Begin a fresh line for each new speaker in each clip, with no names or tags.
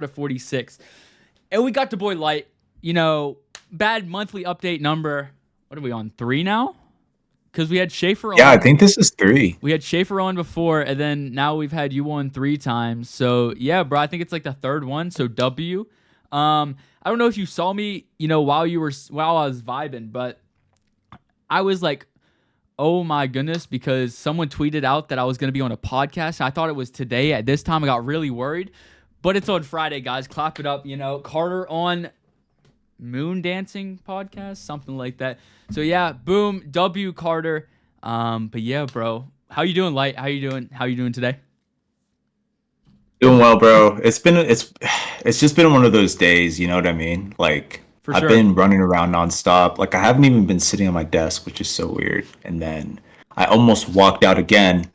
to 46. And we got the boy Lite. Bad monthly update number. What are we on? 3 now? Because we had Schaefer
Yeah, I
on.
think this is three.
We had Schaefer on before, and then now we've had you on 3 times. So yeah, bro, I think it's like the third one. So W. I don't know if you saw me, while I was vibing, but I was like, oh my goodness, because someone tweeted out that I was gonna be on a podcast. I thought it was today at this time. I got really worried, but it's on Friday, guys. Clap it up, Carter on Moon Dancing podcast, something like that. So yeah, boom, W Carter. But yeah, bro, how you doing, Light? How you doing? How you doing today?
Doing well, bro. It's just been one of those days, you know what I mean? Like
For
I've
sure.
been running around nonstop. Like I haven't even been sitting on my desk, which is so weird. And then I almost walked out again,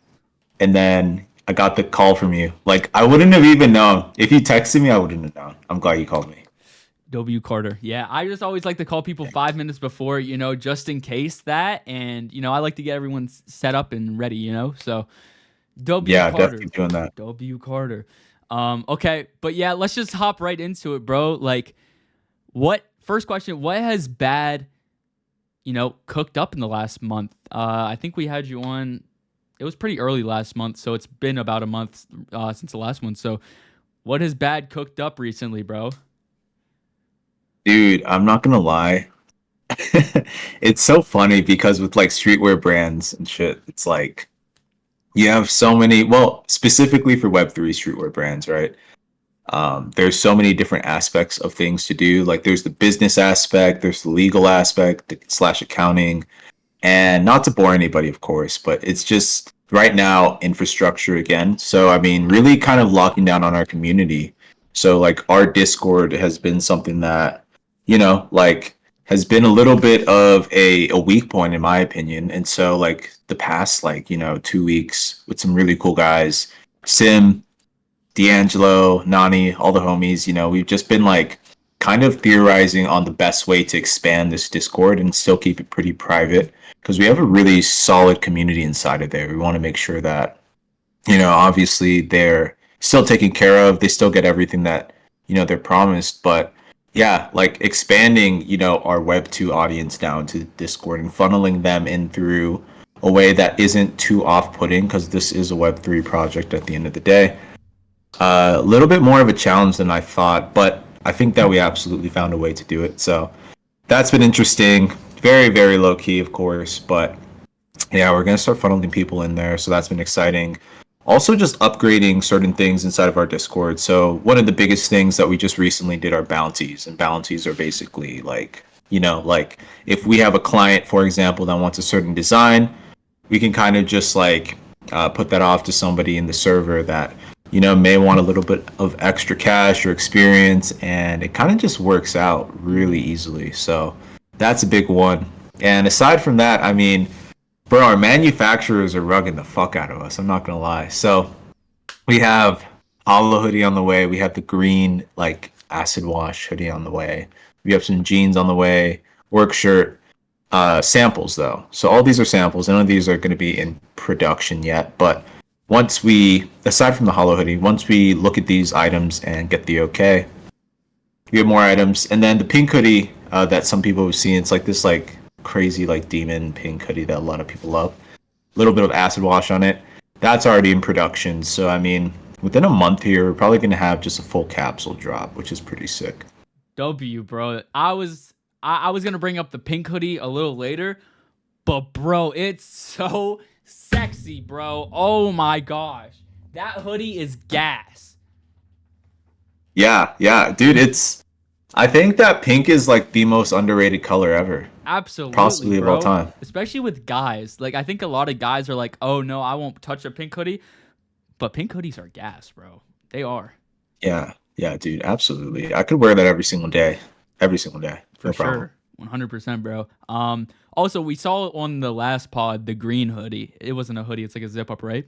and then I got the call from you. Like I wouldn't have even known. If you texted me, I wouldn't have known. I'm glad you called me.
W Carter. Yeah, I just always like to call people 5 minutes before, just in case that, and I like to get everyone set up and ready. So W
Yeah,
Carter.
definitely doing that.
W Carter. Okay, but yeah, let's just hop right into it, bro. Like, what? First question: what has bad, cooked up in the last month? I think we had you on. It was pretty early last month, so it's been about a month since the last one. So, what has bad cooked up recently, bro?
Dude, I'm not gonna lie. It's so funny because with like streetwear brands and shit, it's like you have so many, well, specifically for Web3 streetwear brands, right? There's so many different aspects of things to do. Like there's the business aspect, there's the legal aspect, slash accounting, and not to bore anybody, of course, but it's just right now infrastructure again. So I mean, really kind of locking down on our community. So like our Discord has been something that, like has been a little bit of a weak point in my opinion. And so like the past like, 2 weeks with some really cool guys, Sim, D'Angelo, Nani, all the homies, we've just been like kind of theorizing on the best way to expand this Discord and still keep it pretty private because we have a really solid community inside of there. We want to make sure that, obviously they're still taken care of. They still get everything that, they're promised. But yeah, like expanding, our Web2 audience down to Discord and funneling them in through a way that isn't too off putting because this is a Web3 project at the end of the day. A little bit more of a challenge than I thought, but I think that we absolutely found a way to do it. So that's been interesting. Very, very low key, of course, but yeah, we're gonna start funneling people in there, so that's been exciting. Also, just upgrading certain things inside of our Discord. So one of the biggest things that we just recently did are bounties, and bounties are basically like, like if we have a client, for example, that wants a certain design, we can kind of just like put that off to somebody in the server that may want a little bit of extra cash or experience, and it kind of just works out really easily. So that's a big one. And aside from that, I mean, bro, our manufacturers are rugging the fuck out of us. I'm not gonna lie. So we have Hollow hoodie on the way. We have the green like acid wash hoodie on the way. We have some jeans on the way. Work shirt. Samples though. So all these are samples. None of these are going to be in production yet. But once we, aside from the Hollow hoodie, once we look at these items and get the okay, we have more items. And then the pink hoodie that some people have seen, it's like this like crazy like demon pink hoodie that a lot of people love. A little bit of acid wash on it. That's already in production. So I mean, within a month here, we're probably going to have just a full capsule drop, which is pretty sick.
W, bro. I was gonna bring up the pink hoodie a little later, but bro, it's so sexy, bro. Oh my gosh, that hoodie is gas.
Yeah, yeah, dude, it's. I think that pink is like the most underrated color ever,
Absolutely,
possibly of all
bro.
time.
Especially with guys. Like I think a lot of guys are like, "Oh no, I won't touch a pink hoodie." But pink hoodies are gas, bro. They are.
Yeah, yeah, dude, absolutely. I could wear that every single day,
For
no problem.
sure. 100%, bro. Also, we saw on the last pod the green hoodie. It wasn't a hoodie, it's like a zip up, right?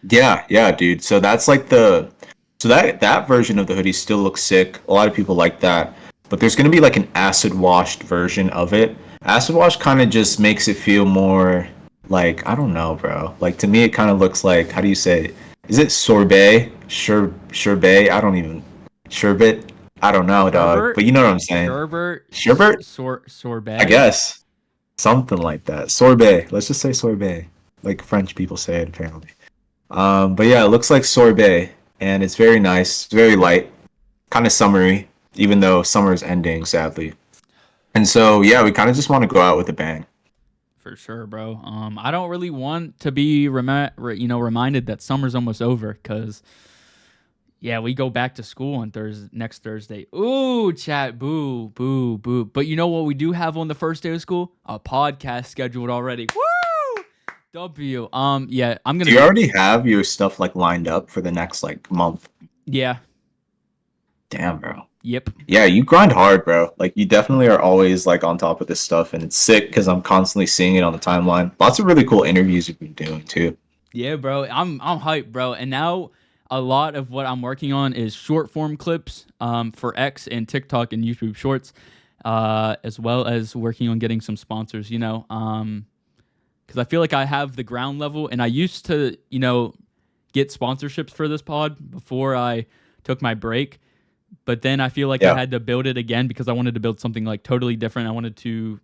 Yeah, yeah, dude. So that's like so that version of the hoodie still looks sick. A lot of people like that, but there's gonna be like an acid washed version of it. Acid wash kind of just makes it feel more like I don't know, bro. Like to me, it kind of looks like how do you say? It? Is it sorbet? Sherbet? I don't even. Sherbet. I don't know, dog,
Sherbert,
but you know what I'm saying.
sherbert,
Sherbet, I
sorbet.
guess something like that. Sorbet. Let's just say sorbet, like French people say it apparently. But yeah, it looks like sorbet, and it's very nice, very light, kind of summery, even though summer's ending, sadly. And so yeah, we kind of just want to go out with a bang.
For sure, bro. I don't really want to be reminded that summer's almost over because yeah, we go back to school on Thursday next Thursday. Ooh, chat, boo, boo, boo. But you know what we do have on the first day of school? A podcast scheduled already. Woo! W. Yeah, I'm gonna
Do you
be.
already have your stuff like lined up for the next like month?
Yeah.
Damn, bro.
Yep.
Yeah, you grind hard, bro. Like you definitely are always like on top of this stuff, and it's sick because I'm constantly seeing it on the timeline. Lots of really cool interviews you've been doing too.
Yeah, bro. I'm hyped, bro. And now a lot of what I'm working on is short form clips for X and TikTok and YouTube Shorts, as well as working on getting some sponsors. Because I feel like I have the ground level, and I used to get sponsorships for this pod before I took my break. But then I feel like I
Yeah,
had to build it again because I wanted to build something like totally different. I wanted to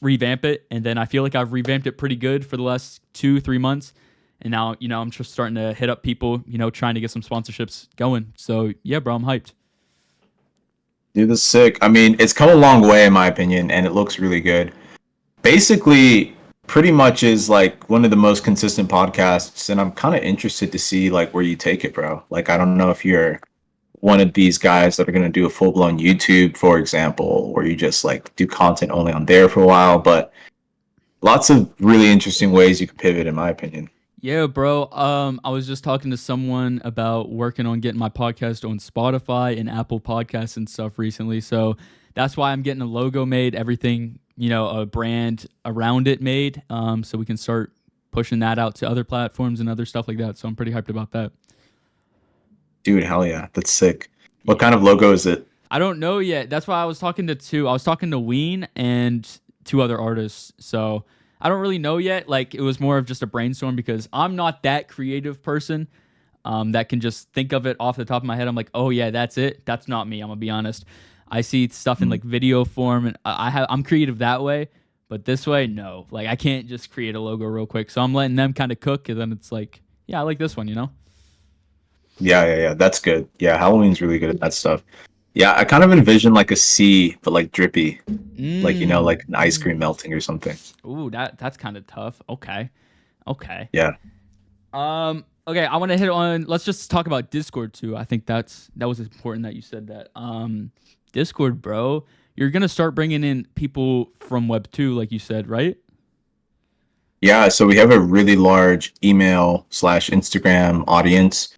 revamp it, and then I feel like I've revamped it pretty good for the last 2-3 months. And now, I'm just starting to hit up people, trying to get some sponsorships going. So yeah, bro, I'm hyped.
dude, this is sick. I mean, it's come a long way in my opinion, and it looks really good. Basically, pretty much is like one of the most consistent podcasts, and I'm kind of interested to see like where you take it, bro. Like, I don't know if you're one of these guys that are going to do a full blown YouTube, for example, or you just like do content only on there for a while, but lots of really interesting ways you could pivot, in my opinion.
Yeah, bro. I was just talking to someone about working on getting my podcast on Spotify and Apple Podcasts and stuff recently. So that's why I'm getting a logo made, everything, a brand around it made, so we can start pushing that out to other platforms and other stuff like that. So I'm pretty hyped about that.
Dude, hell yeah, that's sick. What
Yeah.
kind of logo is it?
I don't know yet. That's why I was talking to two. I was talking to Ween and two other artists. So I don't really know yet. Like it was more of just a brainstorm because I'm not that creative person that can just think of it off the top of my head. I'm like, oh yeah, that's it. That's not me. I'm gonna be honest. I see stuff in
Mm.
like video form, and I'm creative that way. But this way, no. Like I can't just create a logo real quick. So I'm letting them kind of cook, and then it's like, yeah, I like this one.
Yeah, yeah, yeah. That's good. Yeah, Halloween's really good at that stuff. Yeah, I kind of envision like a sea, but like drippy, like
Mm.
like an ice cream melting or something.
Ooh, that's kind of tough. Okay. Okay.
Yeah.
Okay, I want to hit on. Let's just talk about Discord too. I think that was important that you said that. Discord, bro, you're gonna start bringing in people from Web 2, like you said, right?
Yeah, so we have a really large email slash Instagram audience.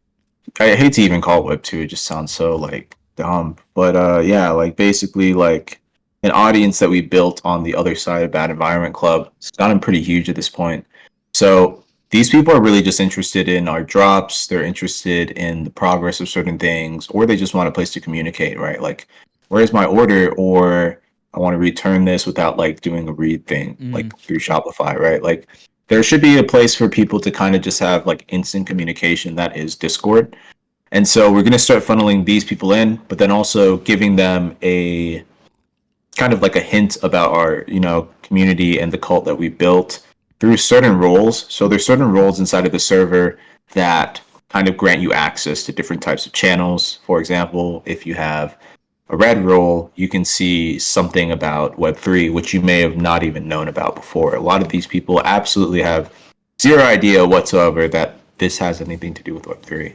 I hate to even call it Web 2, it just sounds so like dumb. But yeah, like basically like an audience that we built on the other side of Bad Environment Club. It's gotten pretty huge at this point. So these people are really just interested in our drops, they're interested in the progress of certain things, or they just want a place to communicate, right? Like, where's my order? Or I want to return this without like doing a read thing,
Mm,
like through Shopify, right? Like there should be a place for people to kind of just have like instant communication that is Discord. And so we're going to start funneling these people in, but then also giving them a kind of like a hint about our, community and the cult that we built through certain roles. So there's certain roles inside of the server that kind of grant you access to different types of channels. For example, if you have a red role, you can see something about Web3, which you may have not even known about before. A lot of these people absolutely have zero idea whatsoever that this has anything to do with Web3.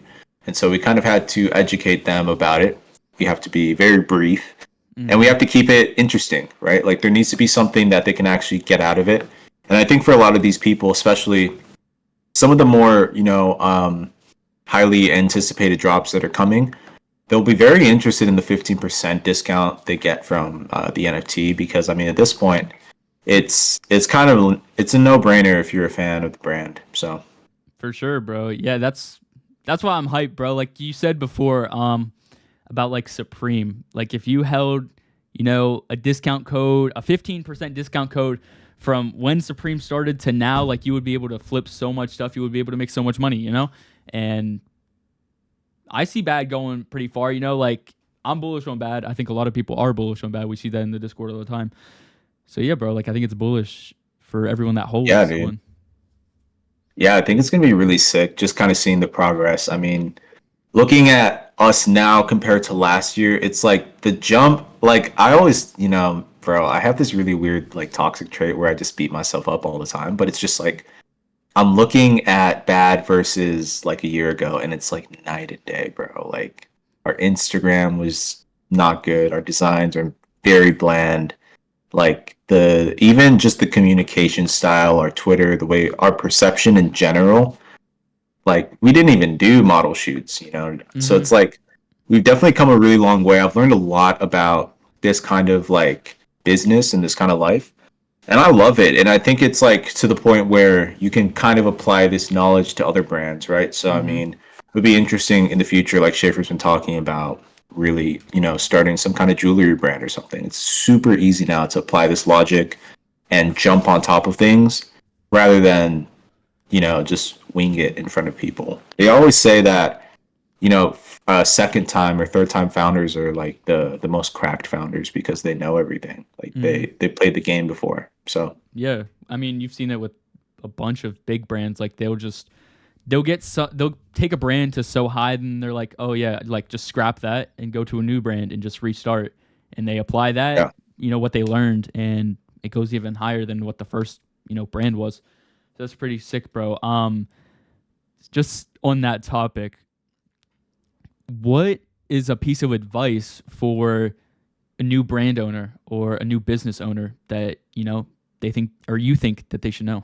And so we kind of had to educate them about it. We have to be very brief and we
mm-hmm.
have to keep it interesting, right? Like there needs to be something that they can actually get out of it. And I think for a lot of these people, especially some of the more, highly anticipated drops that are coming, they'll be very interested in the 15% discount they get from the NFT because I mean at this point it's kind of it's a no-brainer if you're a fan of the brand. So
For sure, bro. Yeah, that's why I'm hyped, bro. Like you said before, about like Supreme. Like if you held, a discount code, a 15% discount code from when Supreme started to now, like you would be able to flip so much stuff. You would be able to make so much money, And I see bad going pretty far. Like I'm bullish on bad. I think a lot of people are bullish on bad. We see that in the Discord all the time. So yeah, bro. Like I think it's bullish for everyone that
Yeah,
holds
dude.
one.
Yeah, I think it's gonna be really sick. Just kind of seeing the progress. I mean, looking at us now compared to last year, it's like the jump. Like I always, bro, I have this really weird like toxic trait where I just beat myself up all the time. But it's just like I'm looking at bad versus like a year ago, and it's like night and day, bro. Like our Instagram was not good. Our designs are very bland. Like the even just the communication style, our Twitter, the way our perception in general, like we didn't even do model shoots, so
Mm-hmm.
it's like we've definitely come a really long way. I've learned a lot about this kind of like business and this kind of life, and I love it. And I think it's like to the point where you can kind of apply this knowledge to other brands, right? So I
Mm-hmm.
mean, it would be interesting in the future, like Schaefer's been talking about, really, starting some kind of jewelry brand or something. It's super easy now to apply this logic and jump on top of things rather than just wing it in front of people. They always say that, second time or third time founders are like the most cracked founders because they know everything. Like
Mm-hmm.
they played the game before. So
Yeah. I mean, you've seen it with a bunch of big brands. Like they'll take a brand to so high, and they're like, oh yeah, like just scrap that and go to a new brand and just restart. And they apply that,
yeah.
what they learned, and it goes even higher than what the first, brand was. So that's pretty sick, bro. Just on that topic, what is a piece of advice for a new brand owner or a new business owner that, they think or you think that they should know?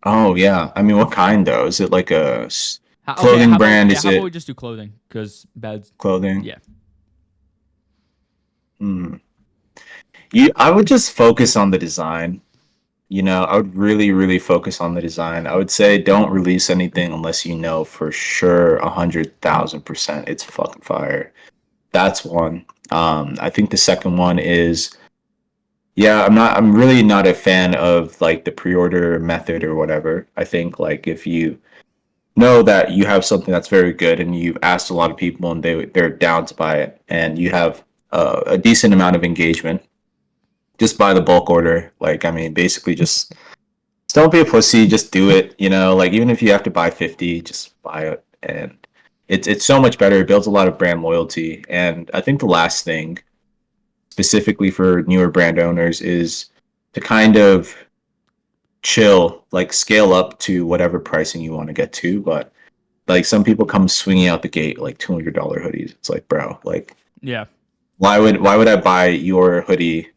Oh yeah. I mean, what kind though? Is it like
Okay,
clothing brand? Is
how about we
it
just do clothing? Because bad's,
clothing?
yeah.
Hmm. I would just focus on the design. I would really, really focus on the design. I would say don't release anything unless you know for sure 100,000% it's fucking fire. That's one. I think the second one is, yeah, I'm really not a fan of like the pre-order method or whatever. I think like if you know that you have something that's very good and you've asked a lot of people and they're down to buy it and you have a decent amount of engagement, just buy the bulk order. Like, I mean, basically just don't be a pussy. Just do it. Like even if you have to buy 50, just buy it. And it's so much better. It builds a lot of brand loyalty. And I think the last thing, specifically for newer brand owners, is to kind of chill, like scale up to whatever pricing you want to get to. But like some people come swinging out the gate like $200 hoodies. It's like, bro, like
Yeah.
why would I buy your hoodie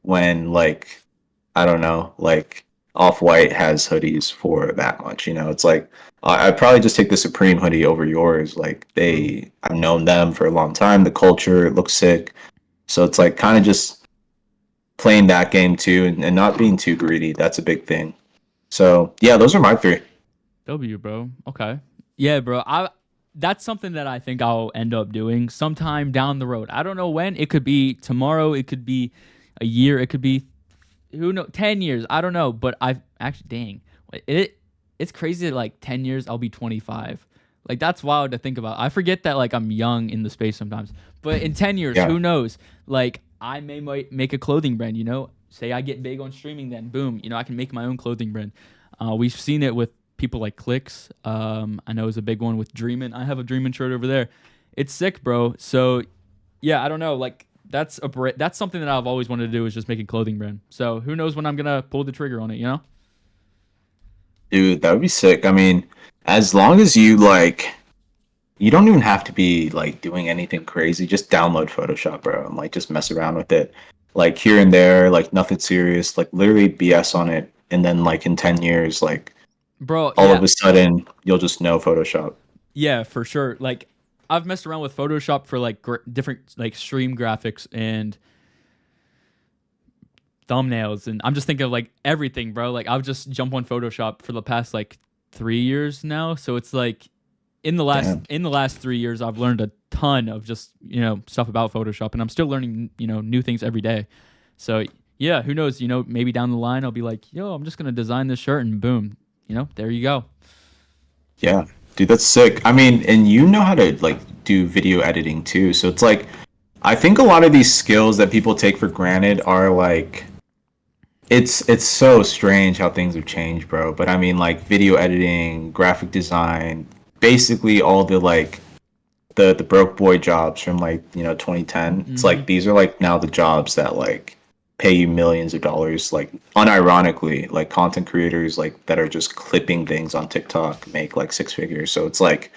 when like I don't know, like Off White has hoodies for that much. It's like I'd probably just take the Supreme hoodie over yours. Like I've known them for a long time. The culture, it looks sick. So it's like kind of just playing that game too, and not being too greedy. That's a big thing. So yeah, those are my three.
W, bro. Okay. Yeah, bro. That's something that I think I'll end up doing sometime down the road. I don't know when. It could be tomorrow. It could be a year. It could be who know 10 years. I don't know. But I've actually dang. It's crazy that like 10 years I'll be 25. Like that's wild to think about. I forget that like I'm young in the space sometimes. But in 10 years,
Yeah,
who knows? Like I might make a clothing brand, Say I get big on streaming, then boom, I can make my own clothing brand. We've seen it with people like Clicks. I know is a big one with Dreamin'. I have a Dreamin' shirt over there. It's sick, bro. So yeah, I don't know. Like that's something that I've always wanted to do is just make a clothing brand. So who knows when I'm gonna pull the trigger on it?
dude, that would be sick. I mean, as long as you like, you don't even have to be like doing anything crazy. Just download Photoshop, bro, and like just mess around with it, like here and there, like nothing serious, like literally BS on it, and then like in 10 years, like
Bro,
all
yeah,
of a sudden you'll just know Photoshop.
yeah, for sure. Like I've messed around with Photoshop for like different like stream graphics and thumbnails, and I'm just thinking of like everything, bro. Like I've just jump on Photoshop for the past like 3 years now. So it's like
Damn.
in the last 3 years, I've learned a ton of just stuff about Photoshop, and I'm still learning new things every day. So yeah, who knows? Maybe down the line I'll be like, yo, I'm just gonna design this shirt, and boom, there you go.
Yeah. dude, that's sick. I mean, and you know how to like do video editing too. So it's like I think a lot of these skills that people take for granted are like it's so strange how things have changed, bro. But I mean like video editing, graphic design, basically all the like the broke boy jobs from like, 2010. It's
Mm-hmm.
like these are like now the jobs that like pay you millions of dollars, like unironically, like content creators like that are just clipping things on TikTok make like six figures. So it's like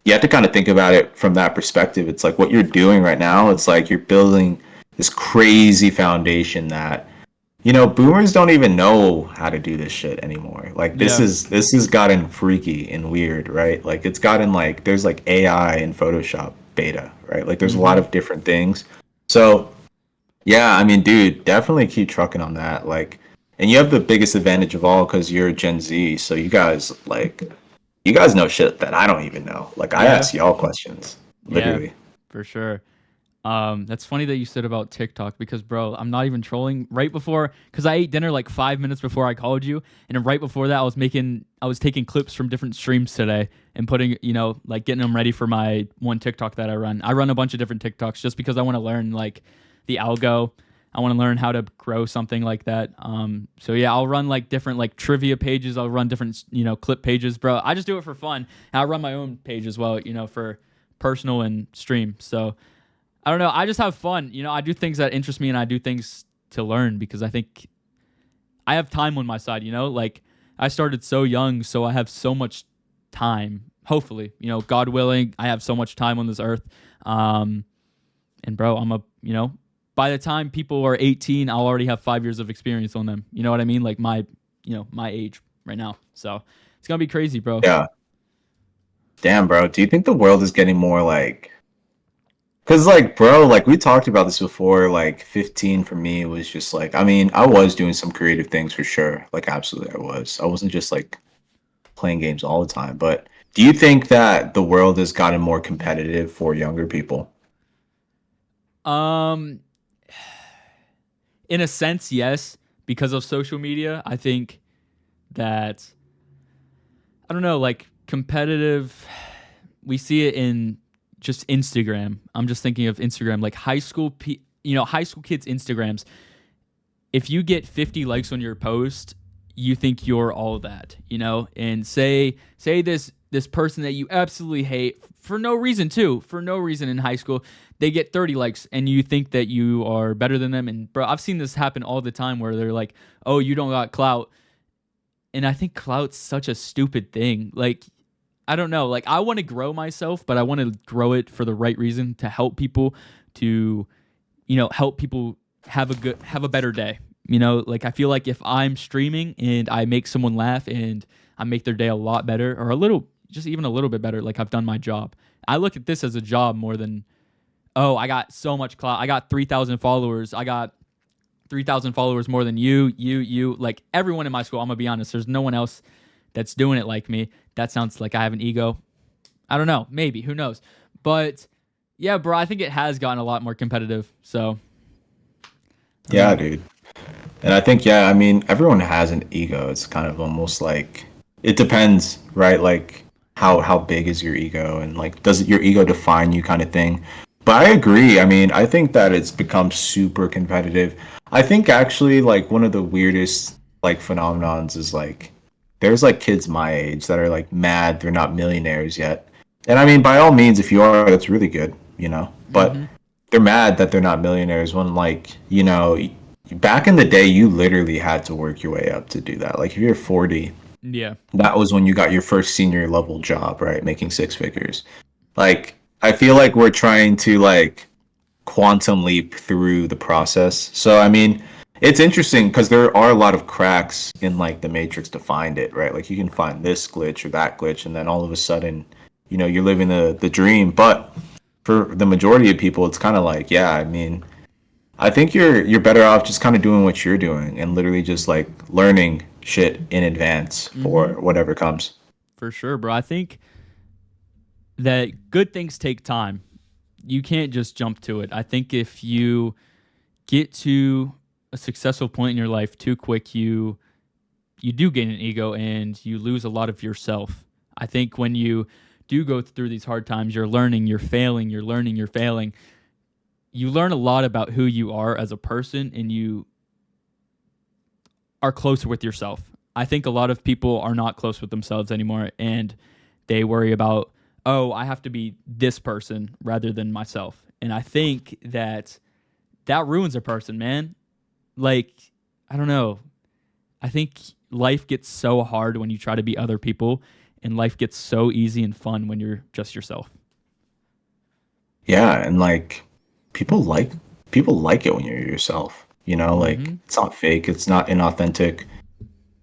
you have to kind of think about it from that perspective. It's like what you're doing right now, it's like you're building this crazy foundation that boomers don't even know how to do this shit anymore. Like
Yeah.
this has gotten freaky and weird, right? Like it's gotten like there's like AI and Photoshop beta, right? Like there's a lot
Mm-hmm.
of different things. So yeah, I mean, dude, definitely keep trucking on that. Like, and you have the biggest advantage of all because you're Gen Z. So you guys know shit that I don't even know. Like I
Yeah.
ask y'all questions,
Yeah.
literally.
For sure. That's funny that you said about TikTok because, bro, I'm not even trolling. Right before, because I ate dinner like 5 minutes before I called you, and then right before that, I was taking clips from different streams today and putting, like getting them ready for my one TikTok that I run. I run a bunch of different TikToks just because I want to learn like the algo. I want to learn how to grow something like that. So yeah, I'll run like different like trivia pages. I'll run different, clip pages, bro. I just do it for fun. And I run my own page as well, for personal and stream. So I don't know. I just have fun. I do things that interest me and I do things to learn because I think I have time on my side, Like I started so young, so I have so much time. Hopefully, God willing, I have so much time on this earth. Um, and bro, by the time people are 18, I'll already have 5 years of experience on them. You know what I mean? Like my age right now. So it's gonna be crazy, bro.
Yeah. Damn, bro. Do you think the world is getting more like Cause like, bro, like we talked about this before. Like, 15 for me was just like, I mean, I was doing some creative things for sure. Like, absolutely, I was. I wasn't just like playing games all the time. But do you think that the world has gotten more competitive for younger people?
Um, in a sense, yes, because of social media. I think that I don't know, like competitive. We see it in just Instagram. I'm just thinking of Instagram, like high school kids' Instagrams. If you get 50 likes on your post, you think you're all that, And say this person that you absolutely hate for no reason too, for no reason in high school, they get 30 likes and you think that you are better than them. And bro, I've seen this happen all the time where they're like, "Oh, you don't got clout." And I think clout's such a stupid thing. Like I don't know. Like I want to grow myself, but I want to grow it for the right reason to help people to help people have a better day. Like I feel like if I'm streaming and I make someone laugh and I make their day a lot better or a little just even a little bit better, like I've done my job. I look at this as a job more than oh, I got so much clout. I got 3,000 followers. I got 3,000 followers more than you, like everyone in my school. I'm gonna be honest. There's no one else that's doing it like me. That sounds like I have an ego. I don't know. Maybe. Who knows? But yeah, bro, I think it has gotten a lot more competitive. So I don't
Yeah,
know.
dude. And I think, yeah, I mean, everyone has an ego. It's kind of almost like it depends, right? Like how big is your ego and like does your ego define you kind of thing. But I agree. I mean, I think that it's become super competitive. I think actually like one of the weirdest like phenomenons is like there's like kids my age that are like mad they're not millionaires yet. And I mean, by all means, if you are, that's really good, But
Mm-hmm.
they're mad that they're not millionaires when like, back in the day you literally had to work your way up to do that. Like if you're 40,
Yeah.
that was when you got your first senior level job, right? Making six figures. Like I feel like we're trying to like quantum leap through the process. So I mean, it's interesting because there are a lot of cracks in like the matrix to find it, right? Like you can find this glitch or that glitch, and then all of a sudden, you're living the dream. But for the majority of people, it's kind of like, yeah, I mean, I think you're better off just kind of doing what you're doing and literally just like learning shit in advance
Mm-hmm.
for whatever comes.
For sure, bro. I think that good things take time. You can't just jump to it. I think if you get to a successful point in your life too quick, you do gain an ego and you lose a lot of yourself. I think when you do go through these hard times, you're learning, you're failing, you're learning, you're failing. You learn a lot about who you are as a person, and you are closer with yourself. I think a lot of people are not close with themselves anymore, and they worry about, oh, I have to be this person rather than myself. And I think that that ruins a person, man. Like, I don't know. I think life gets so hard when you try to be other people, and life gets so easy and fun when you're just yourself.
Yeah, and like people like people like it when you're yourself. You know, like
Mm-hmm.
it's not fake, it's not inauthentic.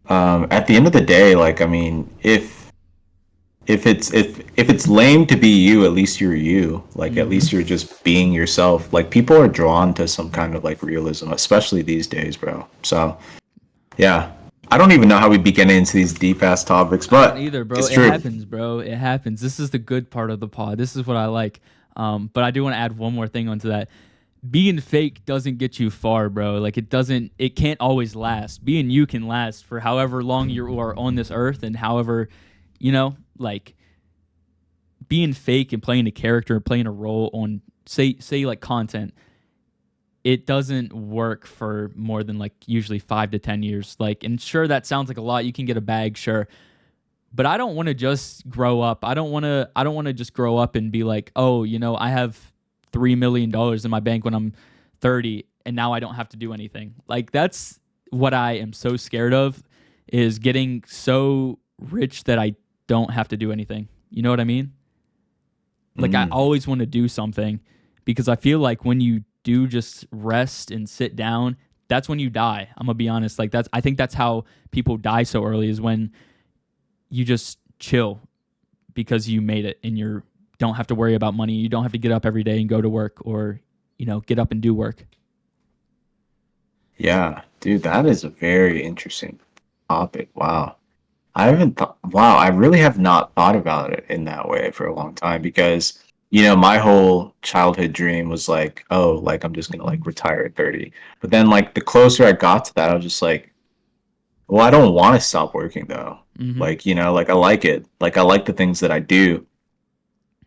At the end of the day, like I mean, if it's lame to be you, at least you're you. Like at
Mm-hmm.
least you're just being yourself. Like people are drawn to some kind of like realism, especially these days, bro. So yeah. I don't even know how we be getting into these deep ass topics,
I don't
but
either, bro.
it's
It
true.
happens, bro. It happens. This is the good part of the pod. This is what I like. But I do want to add one more thing onto that. Being fake doesn't get you far, bro. Like it doesn't. It can't always last. Being you can last for however long you are on this earth, and however, like being fake and playing a character, playing a role on say like content. It doesn't work for more than like usually 5 to 10 years. Like, and sure, that sounds like a lot. You can get a bag, sure, but I don't want to just grow up. I don't want to just grow up and be like, "Oh, I have $3 million in my bank when I'm 30 and now I don't have to do anything." Like that's what I am so scared of, is getting so rich that I don't have to do anything. You know what I mean? Like I
Mm,
always want to do something, because I feel like when you do just rest and sit down, that's when you die. I'm gonna be honest. Like I think that's how people die so early, is when you just chill because you made it and you don't have to worry about money. You don't have to get up every day and go to work, or get up and do work.
yeah, dude, that is a very interesting topic. Wow. I haven't thought, wow, I really have not thought about it in that way for a long time because, my whole childhood dream was like, oh, like I'm just gonna like retire at 30. But then like the closer I got to that, I was just like, well, I don't want to stop working though.
Mm-hmm.
Like, like I like it. Like I like the things that I do.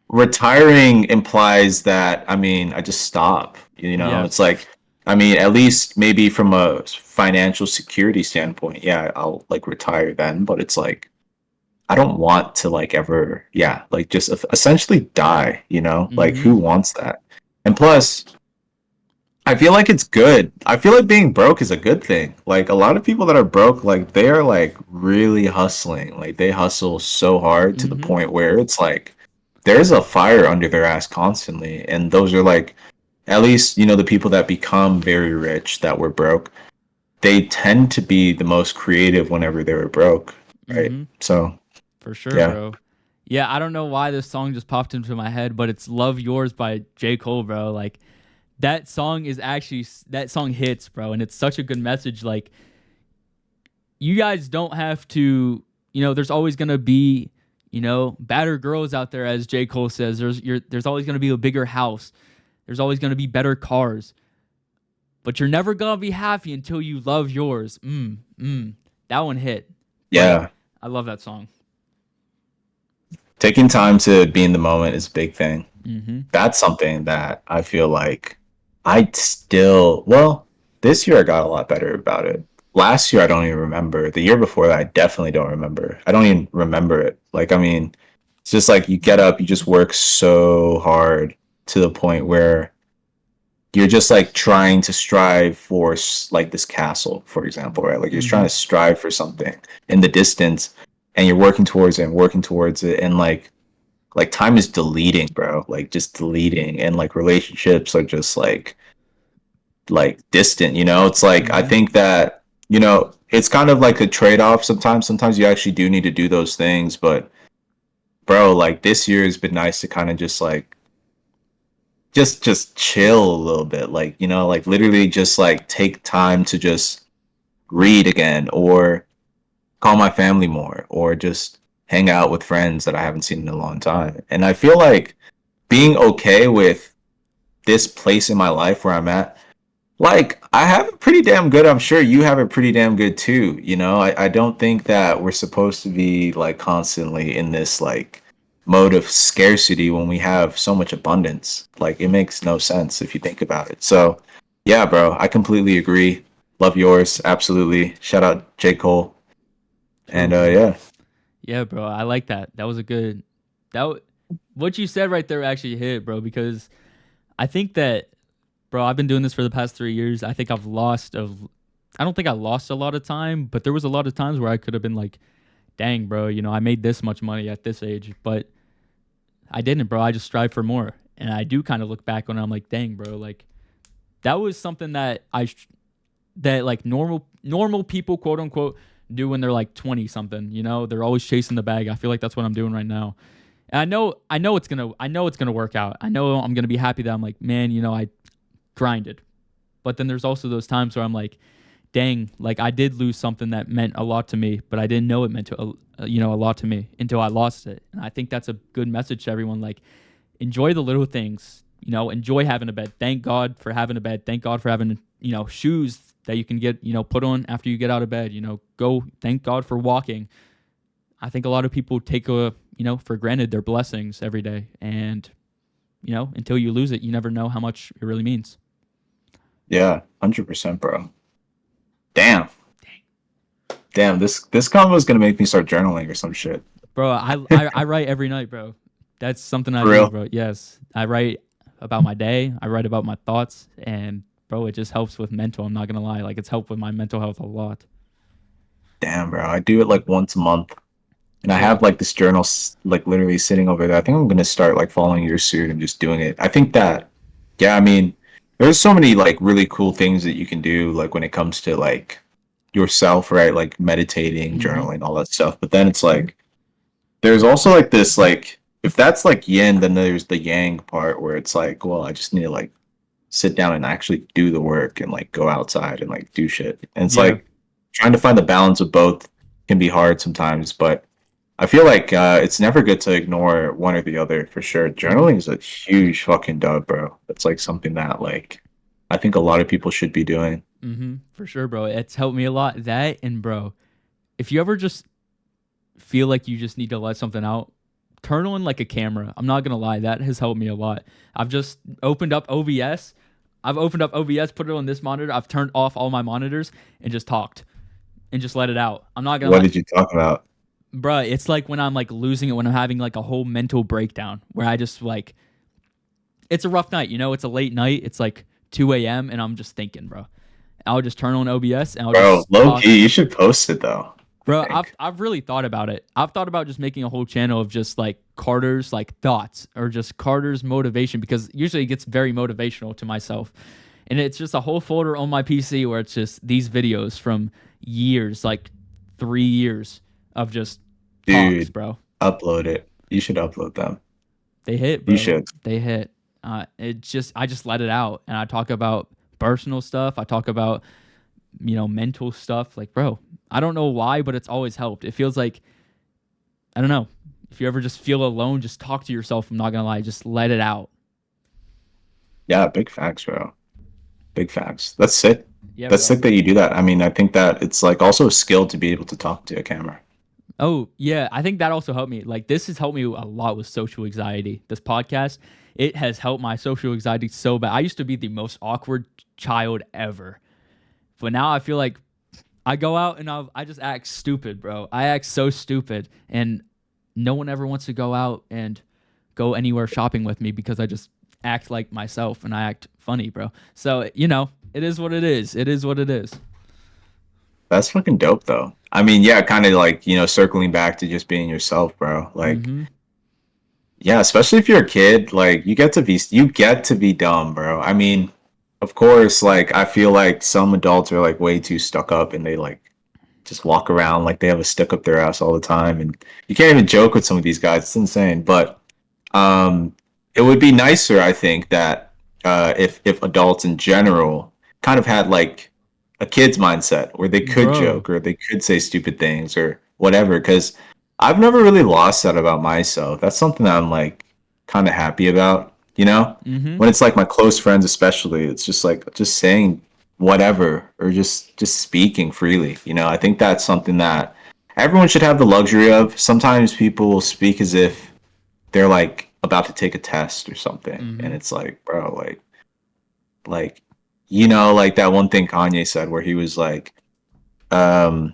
Retiring implies that, I mean, I just stop,
Yeah.
it's like, I mean, at least maybe from a financial security standpoint, yeah, I'll like retire then, but it's like, I don't want to like ever, yeah, like just essentially die, Like
Mm-hmm.
who wants that? And plus, I feel like it's good. I feel like being broke is a good thing. Like a lot of people that are broke, like they are like really hustling. Like they hustle so hard to the
Mm-hmm.
point where it's like there's a fire under their ass constantly. And those are like at least, the people that become very rich that were broke, they tend to be the most creative whenever they were broke, right?
Mm-hmm.
So,
For sure,
yeah.
bro. Yeah, I don't know why this song just popped into my head, but it's "Love Yours" by J. Cole, bro. Like that song is actually, that song hits, bro, and it's such a good message. Like, you guys don't have to, there's always gonna be, badder girls out there, as J. Cole says. There's always gonna be a bigger house. There's always gonna be better cars, but you're never gonna be happy until you love yours. That one hit, but
Yeah.
I love that song.
Taking time to be in the moment is a big thing.
Mm-hmm.
That's something that I feel like I still, well, this year I got a lot better about it. Last year I don't even remember. The year before that I definitely don't remember. I don't even remember it. Like I mean, it's just like you get up, you just work so hard to the point where you're just like trying to strive for like this castle, for example, right? Like you're trying
Mm-hmm.
to strive for something in the distance and you're working towards it and working towards it and like time is deleting, bro. Like just deleting, and like relationships are just like distant. It's like I
Mm-hmm.
think that it's kind of like a trade off. Sometimes you actually do need to do those things, but bro, like this year has been nice to kind of just like just chill a little bit, like like literally just like take time to just read again or call my family more or just hang out with friends that I haven't seen in a long time. And I feel like being okay with this place in my life where I'm at, Like, I have it pretty damn good. I'm sure you have it pretty damn good too. You know, I don't think that we're supposed to be like constantly in this like mode of scarcity when we have so much abundance. Like, it makes no sense if you think about it. So, yeah, bro, I completely agree. Love yours. Absolutely. Shout out J. Cole.
True,
And
bro.
yeah,
Yeah, bro. I like that. That was a good. What you said right there actually hit, bro. Because I think that, bro, I've been doing this for the past 3 years. I think I've lost of. I don't think I lost a lot of time, but there was a lot of times where I could have been like, "Dang, bro, I made this much money at this age," but I didn't, bro. I just strive for more, and I do kind of look back when I'm like, "Dang, bro, like that was something that that like normal people, quote unquote, do when they're like 20 something. They're always chasing the bag. I feel like that's what I'm doing right now. And I know it's gonna work out. I know I'm gonna be happy that I'm like, man, I grinded. But then there's also those times where I'm like, dang, like I did lose something that meant a lot to me, but I didn't know it meant a lot to me until I lost it. And I think that's a good message to everyone. Like, enjoy the little things. Enjoy having a bed. Thank God for having a bed. Thank God for having shoes that you can get put on after you get out of bed. Go. Thank God for walking. I think a lot of people take for granted their blessings every day, and until you lose it, you never know how much it really means.
yeah, 100%, bro. Damn. Damn, this combo is gonna make me start journaling or some shit.
Bro, I write every night, bro. That's something I
For
do,
real.
bro. Yes, I write about my day. I write about my thoughts, and bro, it just helps with mental. I'm not gonna lie, like it's helped with my mental health a lot.
Damn, bro. I do it like once a month. And I
Yeah.
have like this journal like literally sitting over there. I think I'm gonna start like following your suit and just doing it. I think that, yeah, I mean, there's so many like really cool things that you can do like when it comes to like yourself, right? Like meditating,
Mm-hmm.
journaling, all that stuff. But then it's like there's also like this like if that's like yin, then there's the yang part where it's like, well, I just need to like sit down and actually do the work and like go outside and like do shit. And it's
Yeah.
like trying to find the balance of both can be hard sometimes, but I feel like it's never good to ignore one or the other for sure.
Mm-hmm.
Journaling is a huge fucking dub, bro. It's like something that like I think a lot of people should be doing.
Mm-hmm. For sure, bro. It's helped me a lot. That and bro, if you ever just feel like you just need to let something out, turn on like a camera. I'm not gonna lie, that has helped me a lot. I've just opened up OBS. I've opened up OBS, put it on this monitor. I've turned off all my monitors and just talked and just let it out. I'm not gonna
What
lie,
did you talk about?
bruh. It's like when I'm like losing it, when I'm having like a whole mental breakdown, where I just like, it's a rough night. It's a late night. It's like 2 a.m. and I'm just thinking, bro. I'll just turn on OBS and I'll
Bro,
just
low
talk.
key, you should post it though, I
Bro, I've
think.
I've really thought about it. I've thought about just making a whole channel of just like Carter's like thoughts or just Carter's motivation, because usually it gets very motivational to myself. And it's just a whole folder on my PC where it's just these videos from years, like 3 years of just talks,
Dude,
bro.
upload it. You should upload them.
They hit,
You
bro.
should.
They hit. I just let it out and I talk about personal stuff. I talk about mental stuff. Like, bro, I don't know why, but it's always helped. It feels like, I don't know. If you ever just feel alone, just talk to yourself. I'm not gonna lie, just let it out.
Yeah, big facts, bro. Big facts. That's sick.
Yeah,
That's
bro.
sick that you do that. I mean, I think that it's like also a skill to be able to talk to a camera.
Oh, yeah. I think that also helped me. Like, this has helped me a lot with social anxiety. This podcast, it has helped my social anxiety so bad. I used to be the most awkward child ever, but now I feel like I go out and I just act stupid, bro. I act so stupid, and no one ever wants to go out and go anywhere shopping with me because I just act like myself and I act funny, bro. So, it is what it is. It is what it is.
That's fucking dope though. I mean, yeah, kind of like, circling back to just being yourself, bro. Like,
Mm-hmm.
yeah, especially if you're a kid, like you get to be dumb, bro. I mean, of course, like I feel like some adults are like way too stuck up and they like just walk around like they have a stick up their ass all the time and you can't even joke with some of these guys. It's insane. But um, it would be nicer, I think, that if adults in general kind of had like a kid's mindset where they could
Bro.
joke or they could say stupid things or whatever. Because I've never really lost that about myself. That's something that I'm like kind of happy about.
Mm-hmm.
When it's like my close friends, especially, it's just like just saying. whatever, or just speaking freely. You know, I think that's something that everyone should have the luxury of. Sometimes people will speak as if they're like about to take a test or something, and
Mm-hmm.
it's like, bro, like you know, like that one thing Kanye said where he was like, um,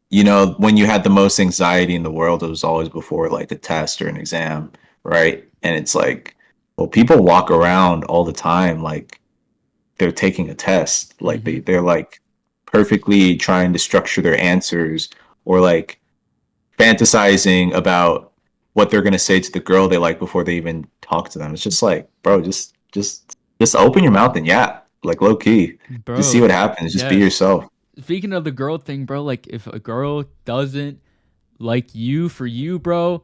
you know, when you had the most anxiety in the world, it was always before like a test or an exam, right? And it's like, well, people walk around all the time like they're taking a test. Like
Mm-hmm.
they're like perfectly trying to structure their answers, or like fantasizing about what they're gonna say to the girl they like before they even talk to them. It's just like, bro, just open your mouth and yap. Like low key. Just see
Bro,
what happens. Just be
yes.
yourself.
Speaking of the girl thing, bro, like if a girl doesn't like you for you, bro,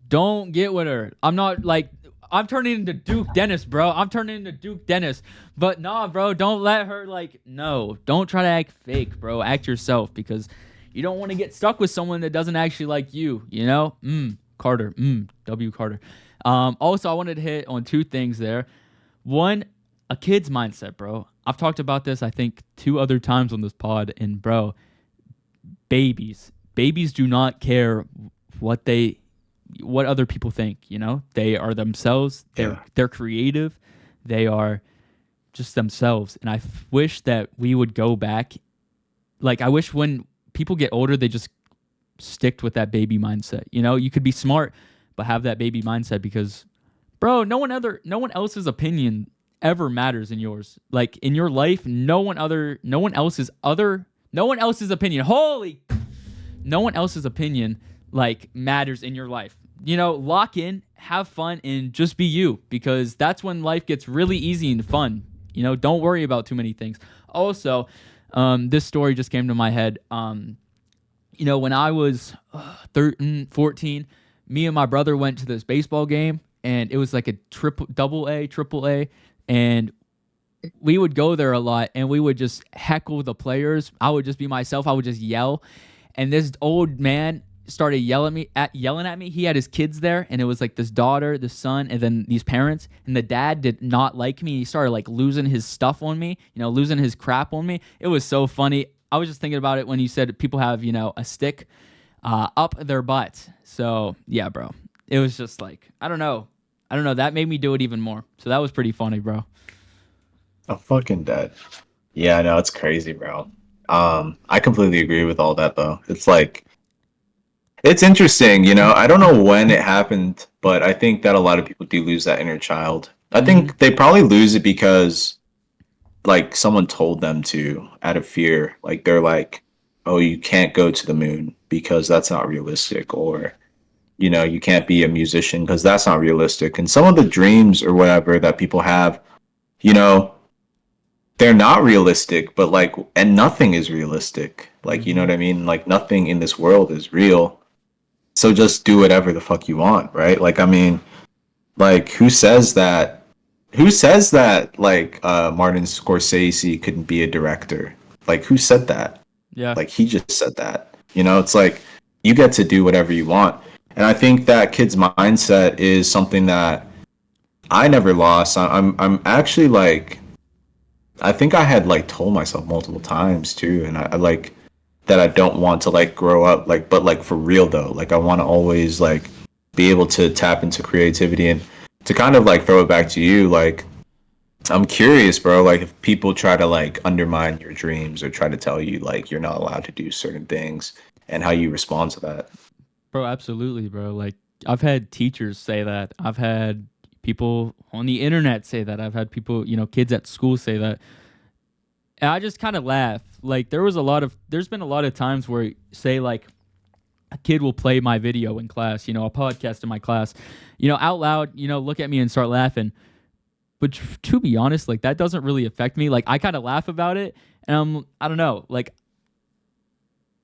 don't get with her. I'm not like I'm turning into Duke Dennis, bro. I'm turning into Duke Dennis. But nah, bro, don't let her like no. Don't try to act fake, bro. Act yourself because you don't want to get stuck with someone that doesn't actually like you, you know? Carter. W Carter. Also I wanted to hit on two things there. One, a kid's mindset, bro. I've talked about this I think two other times on this pod and bro, babies do not care what they what other people think, you know? They are themselves. They're
Yeah.
they're creative. They are just themselves. And wish that we would go back. Like I wish when people get older they just sticked with that baby mindset. You know, you could be smart but have that baby mindset because bro, no one else's opinion ever matters in yours. Like in your life, no one else's opinion. Holy no one else's opinion like matters in your life. You know, lock in, have fun, and just be you because that's when life gets really easy and fun. You know, don't worry about too many things. Also, this story just came to my head. You know, when I was 13, 14, me and my brother went to this baseball game and it was like a triple A, and we would go there a lot and we would just heckle the players. I would just be myself. I would just yell. And this old man started yelling at me. He had his kids there and it was like this daughter, this son, and then these parents. And the dad did not like me. He started like losing his stuff on me, you know, losing his crap on me. It was so funny. I was just thinking about it when you said people have, you know, a stick up their butt. So yeah, bro. It was just like, I don't know. I don't know. That made me do it even more. So that was pretty funny, bro.
I'm fucking dead. Yeah, no, it's crazy, bro. I completely agree with all that though. It's like it's interesting, you know. I don't know when it happened, but I think that a lot of people do lose that inner child. I
Mm-hmm.
think they probably lose it because like someone told them to out of fear. Like they're like, "Oh, you can't go to the moon because that's not realistic," or you know, you can't be a musician because that's not realistic. And some of the dreams or whatever that people have, you know, they're not realistic, but like, and nothing is realistic. Like, you know
Mm-hmm.
what I mean? Like, nothing in this world is real. So just do whatever the fuck you want, right? Like, I mean, like, who says that? Who says that, like, Martin Scorsese couldn't be a director? Like, who said that?
Yeah.
Like, he just said that. You know, it's like, you get to do whatever you want. And I think that kid's mindset is something that I never lost. I'm actually like, I think I had like told myself multiple times too, and I like that I don't want to like grow up like, but like for real though, like I want to always like be able to tap into creativity and to kind of like throw it back to you. Like I'm curious, bro. Like if people try to like undermine your dreams or try to tell you like you're not allowed to do certain things, and how you respond to that.
Bro, absolutely, bro. Like I've had teachers say that. I've had people on the internet say that. I've had people, you know, kids at school say that. And I just kind of laugh. Like there's been a lot of times where say like a kid will play my video in class, you know, a podcast in my class, you know, out loud, you know, look at me and start laughing. But to be honest, like that doesn't really affect me. Like I kind of laugh about it and I don't know, like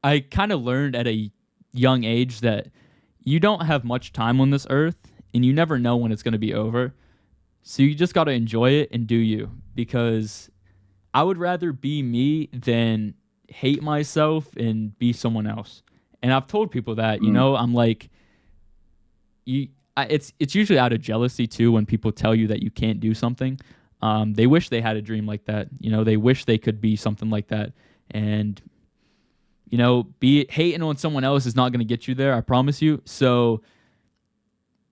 I kind of learned at a young age that you don't have much time on this earth and you never know when it's going to be over. So you just got to enjoy it and do you because I would rather be me than hate myself and be someone else. And I've told people that, you
Mm.
know, I'm like you it's usually out of jealousy too when people tell you that you can't do something. They wish they had a dream like that. You know, they wish they could be something like that. And you know, be hating on someone else is not going to get you there. I promise you. So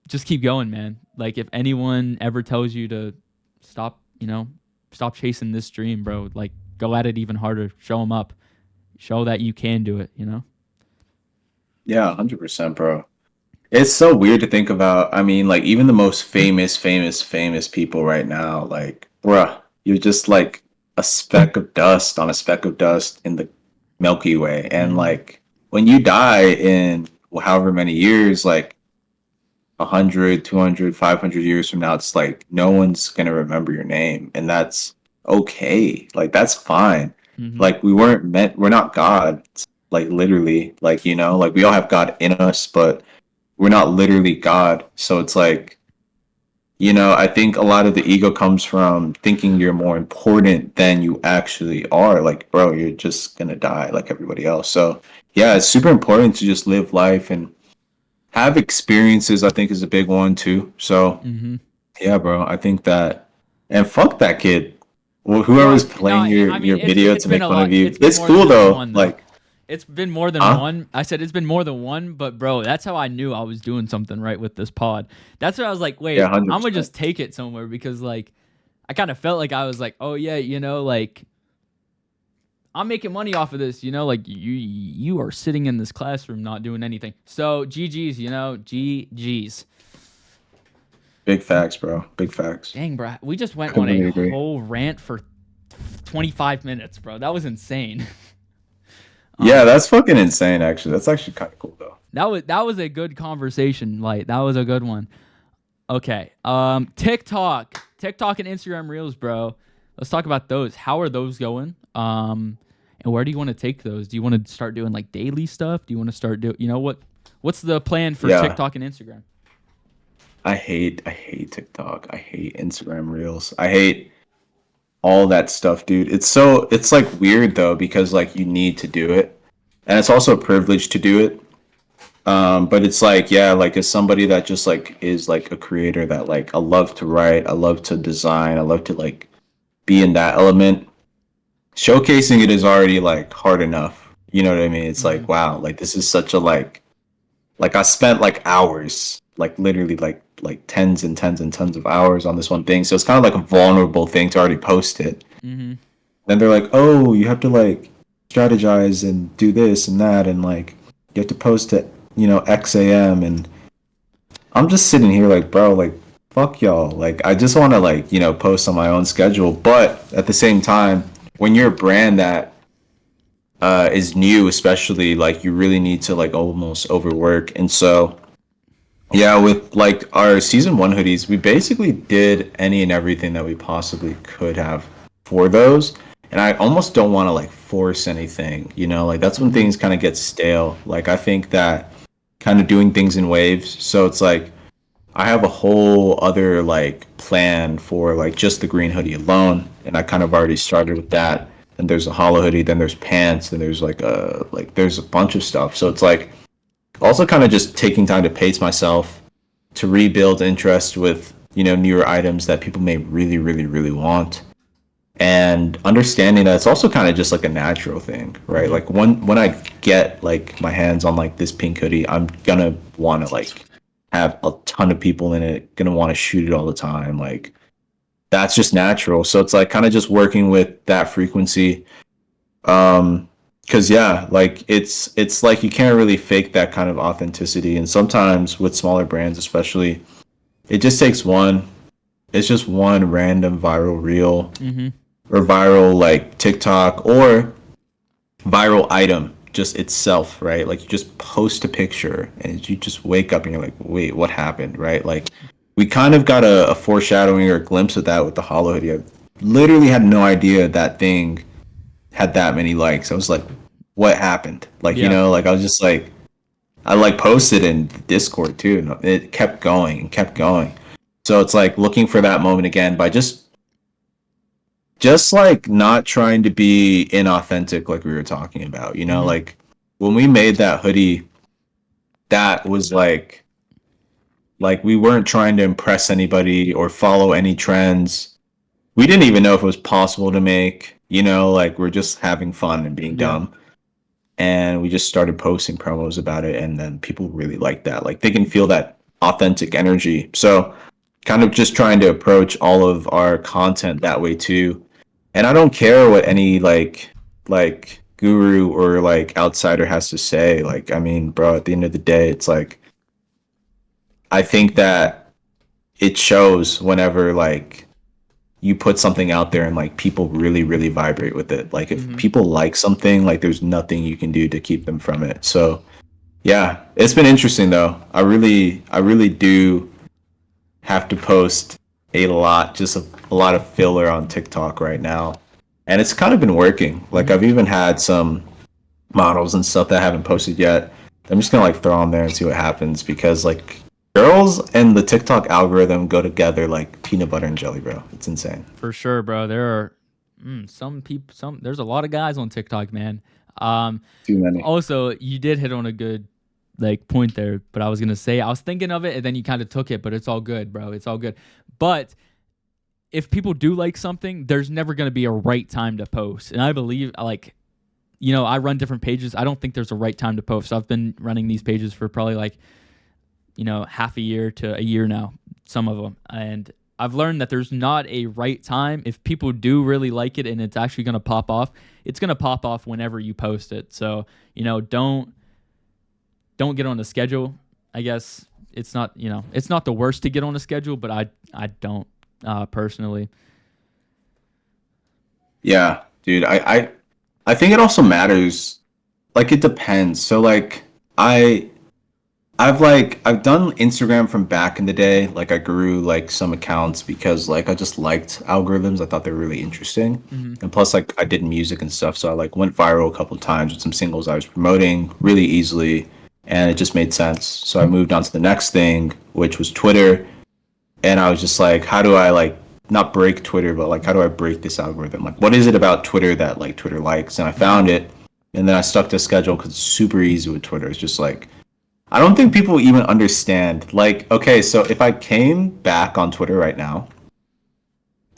just keep going, man. Like if anyone ever tells you to stop, you know, stop chasing this dream, bro. Like go at it even harder. Show them up. Show that you can do it. You know.
Yeah, 100%, bro. It's so weird to think about. I mean, like even the most famous people right now, like, bruh, you're just like a speck of dust on a speck of dust in the Milky Way. And
Mm-hmm.
like when you die in however many years, like 100, 200, 500 years from now, it's like no one's gonna remember your name, and that's okay. Like that's fine.
Mm-hmm.
Like we're not God. Like literally, like like we all have God in us, but we're not literally God. So it's like, I think a lot of the ego comes from thinking you're more important than you actually are. Like, bro, you're just gonna die like everybody else. So yeah, it's super important to just live life and have experiences. I think is a big one too. So
Mm-hmm.
yeah, bro, I think that, and fuck that kid. Well,
Bro,
whoever's
no,
playing your
I mean
video
it's
to
been
make
a
fun of
lot.
you,
It's been
it's
more
cool
than just
though.
one though.
Like,
It's been more than
huh?
one. I said it's been more than one, but bro, that's how I knew I was doing something right with this pod. That's where I was like,
Yeah,
wait,
hundred
I'm gonna
percent.
just take it somewhere because like I kind of felt like I was like, oh yeah, you know, like I'm making money off of this, you know, like you are sitting in this classroom not doing anything. So GG's, you know, GG's.
Big facts, bro. Big facts.
Dang, bro, we just went on a
Completely agree.
whole rant for 25 minutes, bro. That was insane.
Yeah,
Um,
that's fucking insane. Actually, that's actually kind of cool though.
that was a good conversation. Like that was a good one. Okay. TikTok and Instagram Reels, bro. Let's talk about those. How are those going? And where do you want to take those? Do you want to start doing like daily stuff? Do you want to start do you know what's the plan for
Yeah,
TikTok and Instagram?
I hate TikTok. I hate Instagram Reels. I hate all that stuff, dude. It's like weird though because like you need to do it, and it's also a privilege to do it. But it's like, yeah, like as somebody that just like is like a creator that like I love to write, I love to design, I love to like be in that element. Showcasing it is already like hard enough. You know what I mean? It's
Mm-hmm.
like, wow, like this is such a like I spent like hours, like literally like tens and tens and tons of hours on this one thing. So it's kind of like a vulnerable thing to already post it.
Mm-hmm.
Then they're like, oh, you have to like strategize and do this and that, and like you have to post at X a.m. and I'm just sitting here like, bro, like fuck y'all. Like I just want to like post on my own schedule, but at the same time, when you're a brand that is new, especially like you really need to like almost overwork, and so yeah, with like our season one hoodies, we basically did any and everything that we possibly could have for those. And I almost don't want to like force anything, like that's when
Mm-hmm.
things kind of get stale. Like I think that kind of doing things in waves. So it's like I have a whole other like plan for like just the green hoodie alone, and I kind of already started with that. And there's a hollow hoodie, then there's pants, then there's like there's a bunch of stuff. So it's like also kind of just taking time to pace myself to rebuild interest with newer items that people may really really really want, and understanding that it's also kind of just like a natural thing, right?
Mm-hmm.
Like when I get like my hands on like this pink hoodie, I'm gonna want to like have a ton of people in it, gonna want to shoot it all the time. Like that's just natural. So it's like kind of just working with that frequency. Because yeah, like it's like you can't really fake that kind of authenticity, and sometimes with smaller brands especially, it just takes one. It's just one random viral reel
Mm-hmm.
or viral like TikTok or viral item just itself, right? Like you just post a picture and you just wake up and you're like, wait, what happened, right? Like we kind of got a foreshadowing or a glimpse of that with the Hollow hoodie. I literally had no idea that thing had that many likes. I was like, what happened? Like,
Yeah.
like I was just like, I like posted in Discord too, and it kept going and kept going. So it's like looking for that moment again by just like not trying to be inauthentic like we were talking about,
Mm-hmm.
like when we made that hoodie, that was like we weren't trying to impress anybody or follow any trends. we didn't even know if it was possible to make. Like we're just having fun and being
Yeah.
dumb. And we just started posting promos about it, and then people really like that. Like they can feel that authentic energy. So kind of just trying to approach all of our content that way too. And I don't care what any like guru or like outsider has to say. Like I mean, bro, at the end of the day, it's like I think that it shows whenever like you put something out there and like people really really vibrate with it. Like if
Mm-hmm.
people like something, like there's nothing you can do to keep them from it. So yeah, it's been interesting though. I really do have to post a lot, just a lot of filler on TikTok right now, and it's kind of been working. Like
Mm-hmm.
I've even had some models and stuff that I haven't posted yet. I'm just gonna like throw on there and see what happens because like girls and the TikTok algorithm go together like peanut butter and jelly, bro. It's insane.
For sure, bro. There are some people. There's a lot of guys on TikTok, man. Um,
Too many.
Also, you did hit on a good like point there, but I was gonna say I was thinking of it, and then you kind of took it. But it's all good, bro. It's all good. But if people do like something, there's never gonna be a right time to post, and I believe like I run different pages. I don't think there's a right time to post. So I've been running these pages for probably like half a year to a year now, some of them. And I've learned that there's not a right time. If people do really like it and it's actually going to pop off, it's going to pop off whenever you post it. So, don't get on the schedule. I guess it's not the worst to get on a schedule, but I don't personally.
Yeah, dude. I think it also matters. Like it depends. So like I I've done Instagram from back in the day. Like I grew like some accounts because like I just liked algorithms. I thought they were really interesting.
Hmm.
And plus like I did music and stuff, so I like went viral a couple of times with some singles I was promoting really easily and it just made sense. So I moved on to the next thing, which was Twitter, and I was just like, how do I like not break Twitter, but like how do I break this algorithm? Like what is it about Twitter that like Twitter likes? And I
Hmm.
found it and then I stuck to schedule because it's super easy with Twitter. It's just like I don't think people even understand. Like, okay, so if I came back on Twitter right now,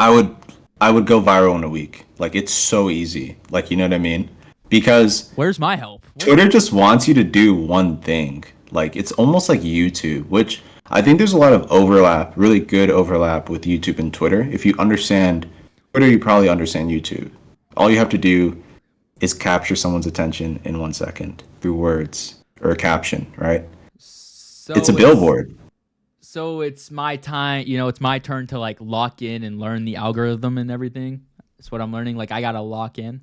I would I would go viral in a week. Like it's so easy. Like, you know what I mean? Because
Where's my help?
Twitter just wants you to do one thing. Like it's almost like YouTube, which I think there's a lot of overlap, really good overlap with YouTube and Twitter. If you understand Twitter, you probably understand YouTube. All you have to do is capture someone's attention in 1 second through words or a caption, right? It's a
So it's
billboard.
so it's my time. It's my turn to like lock in and learn the algorithm and everything. That's what I'm learning. Like I gotta lock in.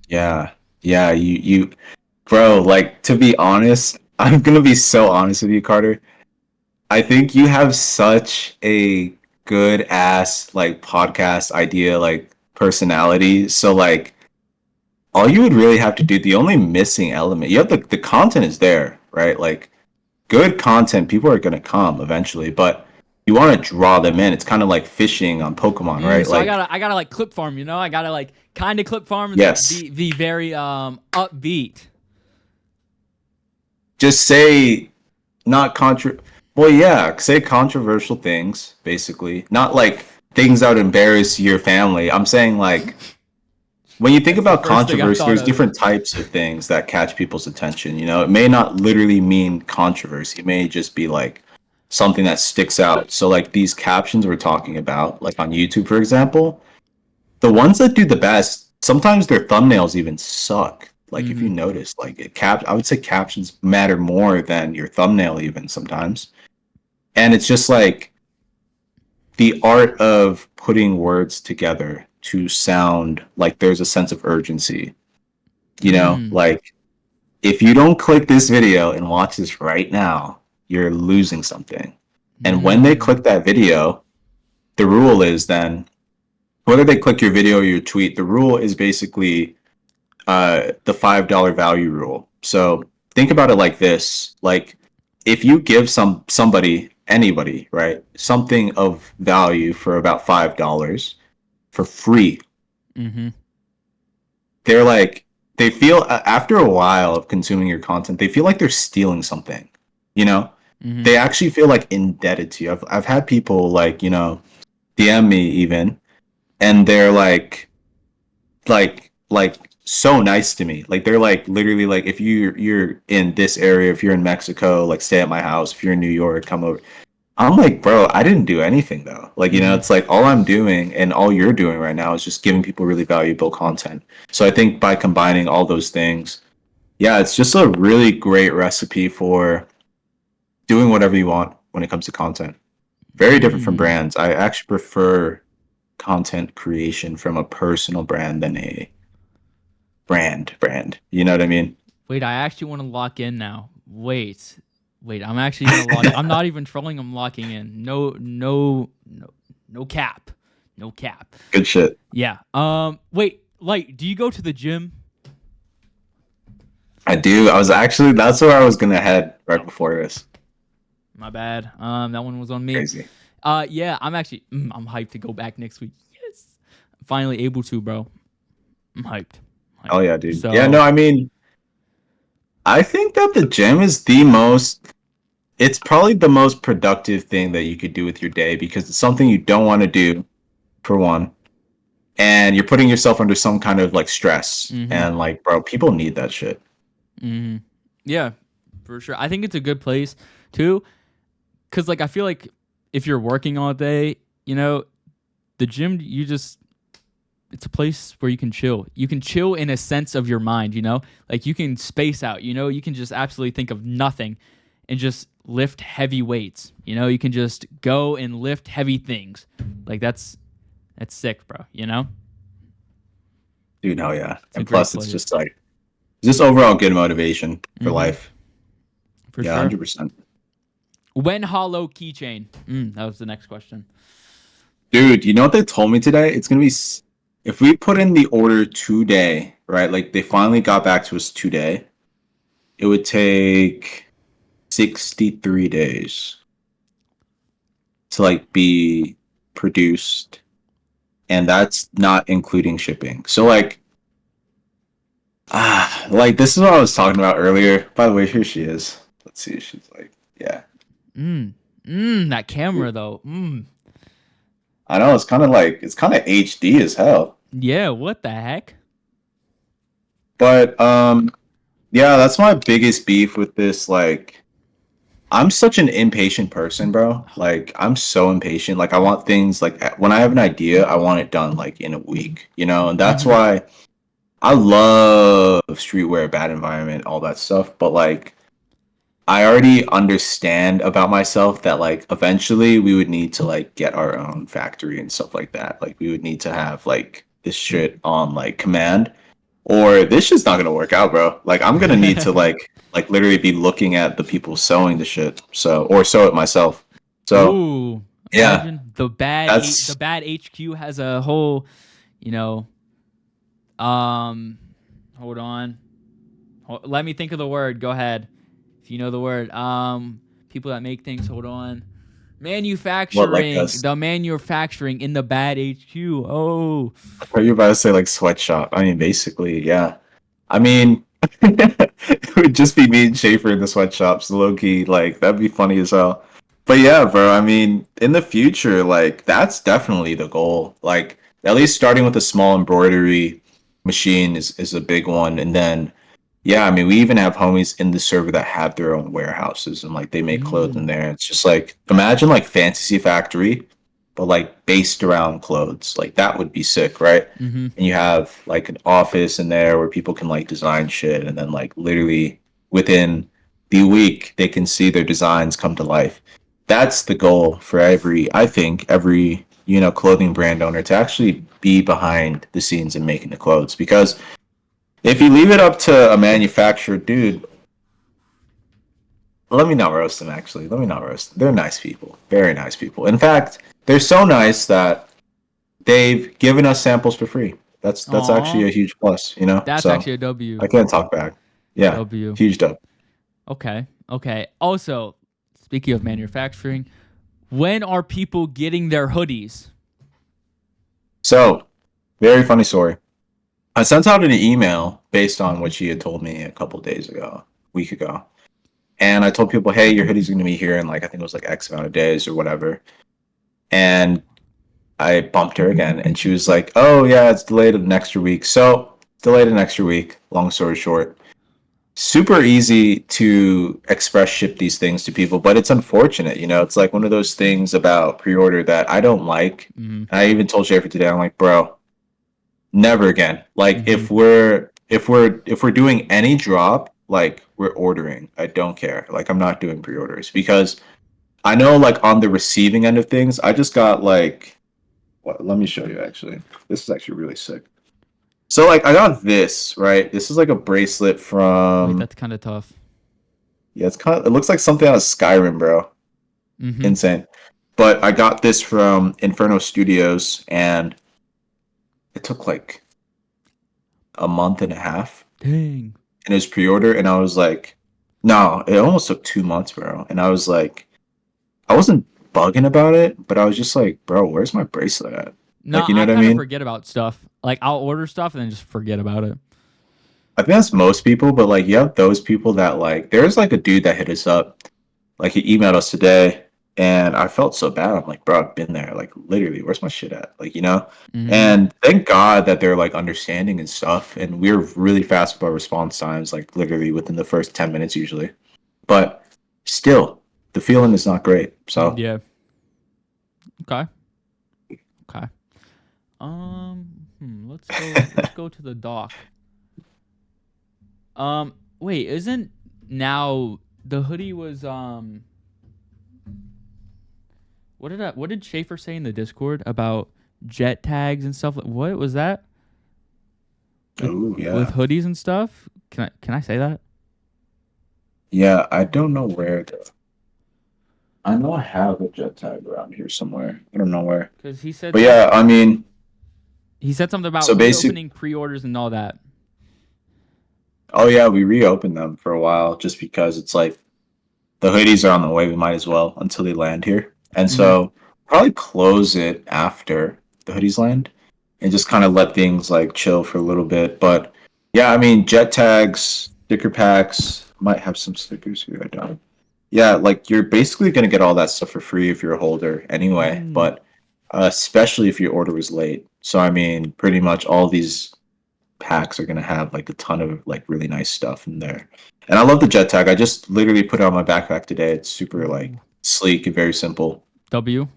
Yeah. Yeah, bro, like to be honest, I'm gonna be so honest with you, Carter. I think you have such a good ass like podcast idea, like personality. So like all you would really have to do, the only missing element, you have the content is there, right? Like good content, people are gonna come eventually, but you want to draw them in. It's kind of like fishing on Pokemon, right?
So I
Like,
gotta I gotta like clip farm. I gotta like kind of clip farm and like
yes,
be very upbeat.
just say not contra well, yeah, say controversial things, basically. Not like things that would embarrass your family. I'm saying like when you think
That's the
about
first thing I
controversy,
thought
there's
of.
different types of things that catch people's attention. It may not literally mean controversy. It may just be like something that sticks out. So like these captions we're talking about, like on YouTube, for example, the ones that do the best, sometimes their thumbnails even suck. Like if you
Hmm.
notice, like I would say captions matter more than your thumbnail even sometimes. And it's just like the art of putting words together to sound like there's a sense of urgency.
Mm.
Like if you don't click this video and watch this right now, you're losing something. And when they click
Mm.
that video, the rule is then whether they click your video or your tweet, the rule is basically the $5 value rule. So think about it like this: like if you give somebody anybody right something of value for about $5 for free,
Hmm.
they're like they feel after a while of consuming your content, they feel like they're stealing something. You know,
Hmm.
they actually feel like indebted to you. I've had people like DM me even and they're like so nice to me. Like they're like literally like if you're in this area, if you're in Mexico, like stay at my house. If you're in New York, come over. I'm like, bro, I didn't do anything though. Like,
Mm-hmm.
it's like all I'm doing and all you're doing right now is just giving people really valuable content. So I think by combining all those things, yeah, it's just a really great recipe for doing whatever you want when it comes to content. Very different from
Mm.
brands. I actually prefer content creation from a personal brand than a brand. You know what I mean?
Wait, I actually want to lock in now. Wait, I'm actually gonna lock. I'm not even trolling. I'm locking in. No cap, no cap.
Good shit.
Yeah. Wait, like, do you go to the gym?
I do. I was actually that's where I was gonna head right before this.
My bad. That one was on me.
Crazy.
Yeah, I'm actually. I'm hyped to go back next week. Yes, I'm finally able to, bro. I'm hyped.
Oh
Hyped.
yeah, dude. Yeah, no,
So.
I mean, I think that the gym is the most it's probably the most productive thing that you could do with your day because it's something you don't want to do for one, and you're putting yourself under some kind of like stress.
Mm-hmm.
And like, bro, people need that shit.
Mm-hmm. Yeah, for sure. I think it's a good place too, because like I feel like if you're working all day, the gym you just it's a place where you can chill. You can chill in a sense of your mind, like you can space out. You can just absolutely think of nothing and just lift heavy weights. You can just go and lift heavy things. Like that's sick, bro.
Dude, hell yeah.
It's a
And
great
plus it's
place
just like just overall good motivation for
mm-hmm.
life.
For
Yeah,
sure.
100%.
When hollow keychain? That was the next question.
Dude, you know what they told me today? It's gonna be if we put in the order today, right? Like they finally got back to us today. It would take 63 days to like be produced, and that's not including shipping. So like this is what I was talking about earlier. By the way, here she is. Let's see. She's like, yeah.
That camera though.
I know it's kind of HD as hell.
Yeah, what the heck?
But yeah, that's my biggest beef with this. Like, I'm such an impatient person, bro. Like, I'm so impatient. Like, I want things like when I have an idea, I want it done like in a week, and that's
Mm-hmm.
why I love streetwear, bad environment, all that stuff. But like, I already understand about myself that like eventually we would need to like get our own factory and stuff like that. Like, we would need to have like this shit on like command, or this shit's not gonna work out, bro. Like, I'm gonna need to like literally be looking at the people sewing the shit, so or sew it myself. So
Ooh,
yeah,
imagine the
that's
bad HQ has a whole, you know, um, hold on. Let me think of the word. Go ahead. If you know the word. People that make things, hold on.
what like
Manufacturing,
us.
the manufacturing in the bad HQ. Oh.
Are you about to say like sweatshop? I mean, basically, yeah. I mean, it would just be me and Schaefer in the sweatshops, low key. Like, that'd be funny as hell. But yeah, bro, I mean, in the future, like, that's definitely the goal. Like, at least starting with a small embroidery machine is a big one. And then, yeah, I mean, we even have homies in the server that have their own warehouses and like they make clothes in
Mm.
there. It's just like, imagine like Fantasy Factory, but like based around clothes. Like, that would be sick, right?
Mm-hmm.
And you have like an office in there where people can like design shit, and then like literally within the week they can see their designs come to life. That's the goal for I think every clothing brand owner, to actually be behind the scenes and making the clothes. Because if you leave it up to a manufacturer, dude, let me not roast them. Actually, let me not roast them. They're nice people, very nice people. In fact, they're so nice that they've given us samples for free. That's actually
Aw,
a huge plus.
that's
So
actually a W.
I can't talk back. Yeah,
W.
huge dub.
Okay. Okay. Also, speaking of manufacturing, when are people getting their hoodies?
So, very funny story. I sent out an email based on what she had told me a couple days ago, week ago, and I told people, "Hey, your hoodie's going to be here in like I think it was like X amount of days or whatever." And I bumped her again, and she was like, "Oh yeah, it's delayed an extra week." So delayed an extra week. Long story short, super easy to express ship these things to people, but it's unfortunate. It's like one of those things about pre-order that I don't like.
Mm-hmm.
And I even told Schaefer today, I'm like, bro, never again. Like
Mm-hmm.
if we're doing any drop, like we're ordering. I don't care. Like I'm not doing pre-orders because I know like on the receiving end of things, I just got like let me show you actually. This is actually really sick. So like I got this, right? This is like a bracelet
Wait,
from
that's kind of tough.
yeah, it looks like something out of Skyrim, bro.
Mm-hmm.
Insane. But I got this from Inferno Studios and it took like a month and a half
Dang.
in his pre-order and I was like, no, it almost took 2 months, bro. And I was like, I wasn't bugging about it, but I was just like, bro, where's my bracelet at?
No,
Like, you know
I
what I
kind of
mean?
forget about stuff. Like I'll order stuff and then just forget about it.
I think that's most people, but like you have those people that like there's like a dude that hit us up. Like he emailed us today and I felt so bad. I'm like, bro, I've been there. Like literally, where's my shit at? Like.
Mm-hmm.
And thank God that they're like understanding and stuff. And we're really fast with our response times, like literally within the first 10 minutes usually. But still, the feeling is not great. So
Yeah. Okay. Okay. Let's go. Let's go to the dock. Wait, isn't now the hoodie was what did Schaefer say in the Discord about jet tags and stuff? What was that with
oh
with
yeah.
hoodies and stuff? Can I say that?
Yeah, I don't know where I know I have a jet tag around here somewhere. I don't know where.
Because he said
But yeah, I mean,
something
so
about
basic.
reopening pre-orders and all that.
Oh yeah, we reopened them for a while just because it's like the hoodies are on the way. We might as well until they land here, and
Mm-hmm.
so probably close it after the hoodies land, and just kind of let things like chill for a little bit. But yeah, I mean, jet tags, sticker packs. Might have some stickers here. I don't. Yeah, like you're basically gonna get all that stuff for free if you're a holder anyway.
Mm.
But especially if your order was late. So I mean, pretty much all these packs are gonna have like a ton of like really nice stuff in there. And I love the jet tag. I just literally put it on my backpack today. It's super like
Ooh.
sleek and very simple.
W.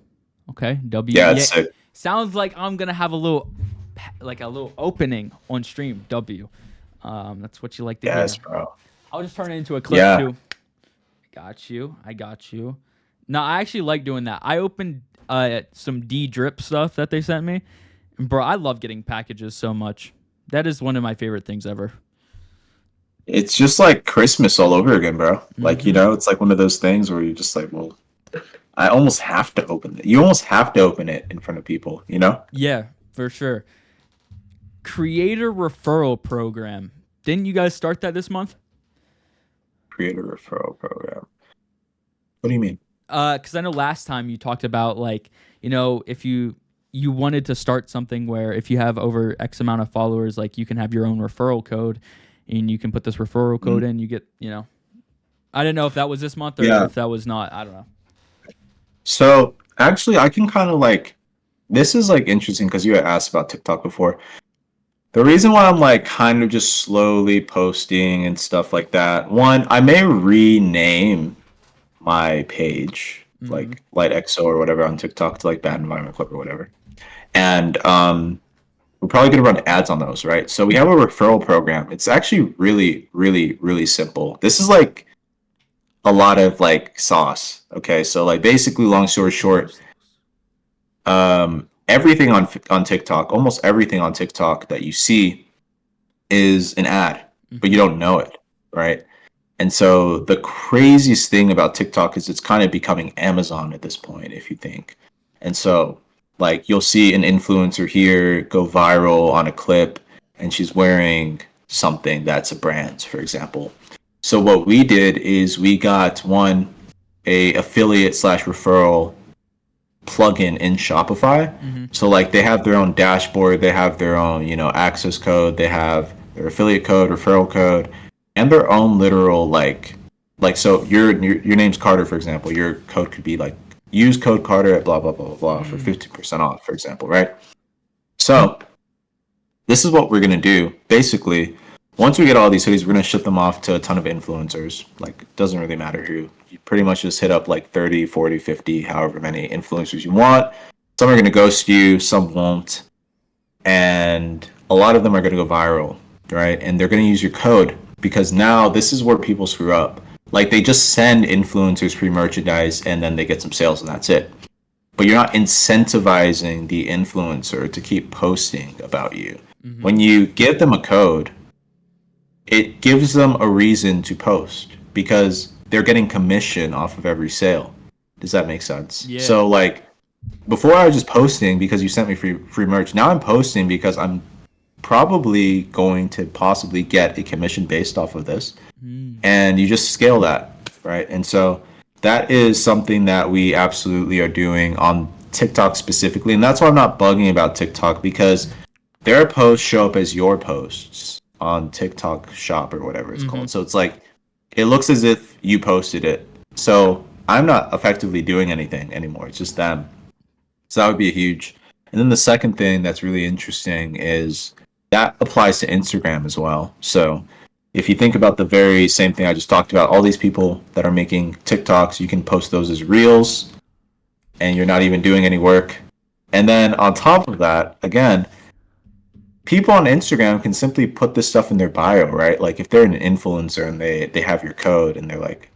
Okay. W.
Yeah, it's
Yeah.
sick.
Sounds like I'm gonna have a little opening on stream. W. That's what you like to
Yes,
hear.
bro.
I'll just turn it into a clip
Yeah.
too. Got you. I got you. No, I actually like doing that. I opened some D drip stuff that they sent me. And bro, I love getting packages so much. That is one of my favorite things ever.
It's just like Christmas all over again, bro. Like,
Mm-hmm.
it's like one of those things where you're just like, well, I almost have to open it. You almost have to open it in front of people?
Yeah, for sure. Creator referral program. Didn't you guys start that this month?
Creator referral program. What do you mean?
Because I know last time you talked about like if you wanted to start something where if you have over X amount of followers, like you can have your own referral code, and you can put this referral code
Mhm.
in. You get I didn't know if that was this month or
Yeah.
if that was not. I don't know.
So actually, I can kind of like, this is like interesting because you had asked about TikTok before. The reason why I'm like kind of just slowly posting and stuff like that, one, I may rename my page,
Mm-hmm.
like Lite or whatever on TikTok to like Bad Environment Club or whatever. And we're probably going to run ads on those, right? So we have a referral program. It's actually really, really, really simple. This is like a lot of like sauce. Okay. So like basically, long story short, everything on TikTok, almost everything on TikTok that you see is an ad, but you
Mm-hmm.
don't know it, right? And so the craziest thing about TikTok is it's kind of becoming Amazon at this point, if you think. And so, like, you'll see an influencer here go viral on a clip, and she's wearing something that's a brand, for example. So what we did is we got a affiliate slash referral plugin in Shopify.
Mm-hmm.
So like they have their own dashboard, they have their own, access code, they have their affiliate code, referral code, and their own literal like so your name's Carter, for example. Your code could be like use code Carter at blah blah blah blah blah for
Mm.
50% off, for example, right? So this is what we're gonna do. Basically, once we get all these hoodies, we're gonna ship them off to a ton of influencers. Like, it doesn't really matter who. You pretty much just hit up like 30, 40, 50, however many influencers you want. Some are gonna ghost you, some won't. And a lot of them are gonna go viral, right? And they're gonna use your code because now this is where people screw up. Like, they just send influencers free merchandise and then they get some sales and that's it. But you're not incentivizing the influencer to keep posting about you.
Mm-hmm.
When you give them a code, it gives them a reason to post because they're getting commission off of every sale. Does that make sense?
Yeah.
So like before I was just posting because you sent me free merch. Now I'm posting because I'm probably going to possibly get a commission based off of this.
Mm.
And you just scale that, right? And so that is something that we absolutely are doing on TikTok specifically. And that's why I'm not bugging about TikTok because their posts show up as your posts on TikTok Shop or whatever it's
Mm-hmm.
called. So it's like it looks as if you posted it. So I'm not effectively doing anything anymore. It's just them. So that would be a huge. And then the second thing that's really interesting is that applies to Instagram as well. So if you think about the very same thing I just talked about, all these people that are making TikToks, you can post those as reels and you're not even doing any work. And then on top of that, again, people on Instagram can simply put this stuff in their bio, right? Like if they're an influencer and they have your code and they're like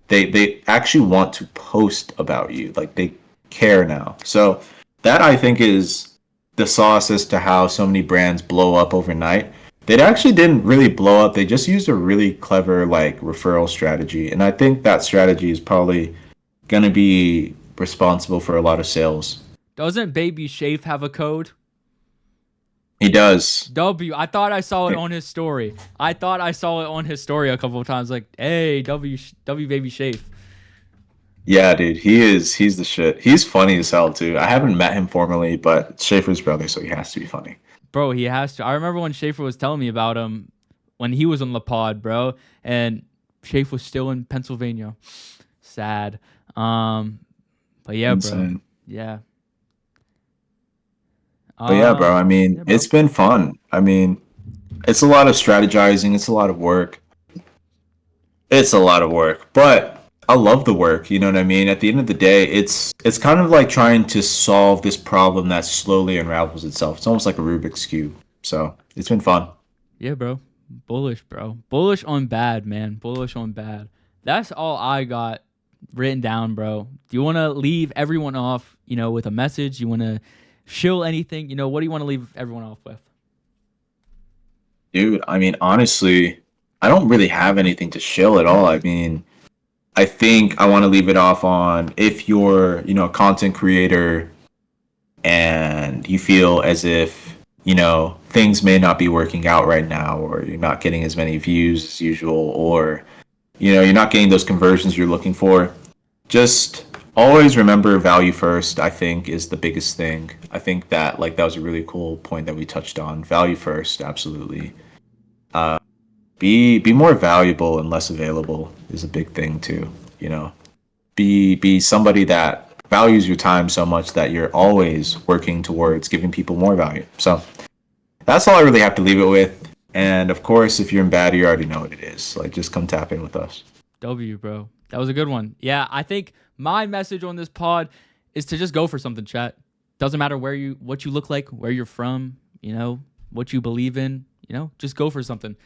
they actually want to post about you. Like they care now. So that I think is the sauce as to how so many brands blow up overnight. They actually didn't really blow up. They just used a really clever like referral strategy. And I think that strategy is probably gonna be responsible for a lot of sales.
Doesn't Baby Shafe have a code?
He does.
W. I thought I saw it on his story. I thought I saw it on his story a couple of times. Like, hey, W Baby Shafe.
Yeah, dude, he is. He's the shit. He's funny as hell too. I haven't met him formally, but Schaefer's brother, so he has to be funny.
Bro, he has to. I remember when Schaefer was telling me about him when he was on the pod, bro, and Schaefer was still in Pennsylvania. Sad. But yeah, bro.
Insane.
Yeah.
But yeah, bro. I mean,
Yeah, bro.
it's been fun. I mean, it's a lot of strategizing. It's a lot of work. It's a lot of work, but I love the work. You know what I mean? At the end of the day, it's kind of like trying to solve this problem that slowly unravels itself. It's almost like a Rubik's cube. So it's been fun.
Yeah, bro. Bullish, bro. Bullish on bad, man. Bullish on bad. That's all I got written down, bro. Do you want to leave everyone off, with a message? You want to shill anything? What do you want to leave everyone off with?
Dude, I mean, honestly, I don't really have anything to shill at all. I mean, I think I want to leave it off on if you're, a content creator and you feel as if, things may not be working out right now, or you're not getting as many views as usual, or, you're not getting those conversions you're looking for, just always remember value first, I think, is the biggest thing. I think that, like, that was a really cool point that we touched on. Value first, absolutely. Be more valuable and less available is a big thing too. Be somebody that values your time so much that you're always working towards giving people more value. So that's all I really have to leave it with. And of course, if you're in bad, you already know what it is. Like, just come tap in with us.
W, bro. That was a good one. Yeah, I think my message on this pod is to just go for something, chat. Doesn't matter what you look like, where you're from, what you believe in, just go for something.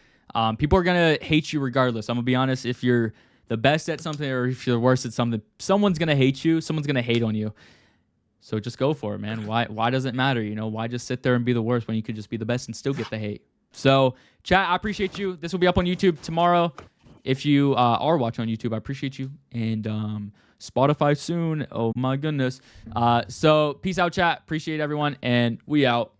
People are gonna hate you regardless. I'm gonna be honest. If you're the best at something or if you're worse at something, someone's gonna hate you. Someone's gonna hate on you. So just go for it, man. Why does it matter? Why just sit there and be the worst when you could just be the best and still get the hate? So, chat, I appreciate you. This will be up on YouTube tomorrow. If you are watching on YouTube, I appreciate you. And Spotify soon. Oh my goodness. So peace out, chat. Appreciate everyone, and we out.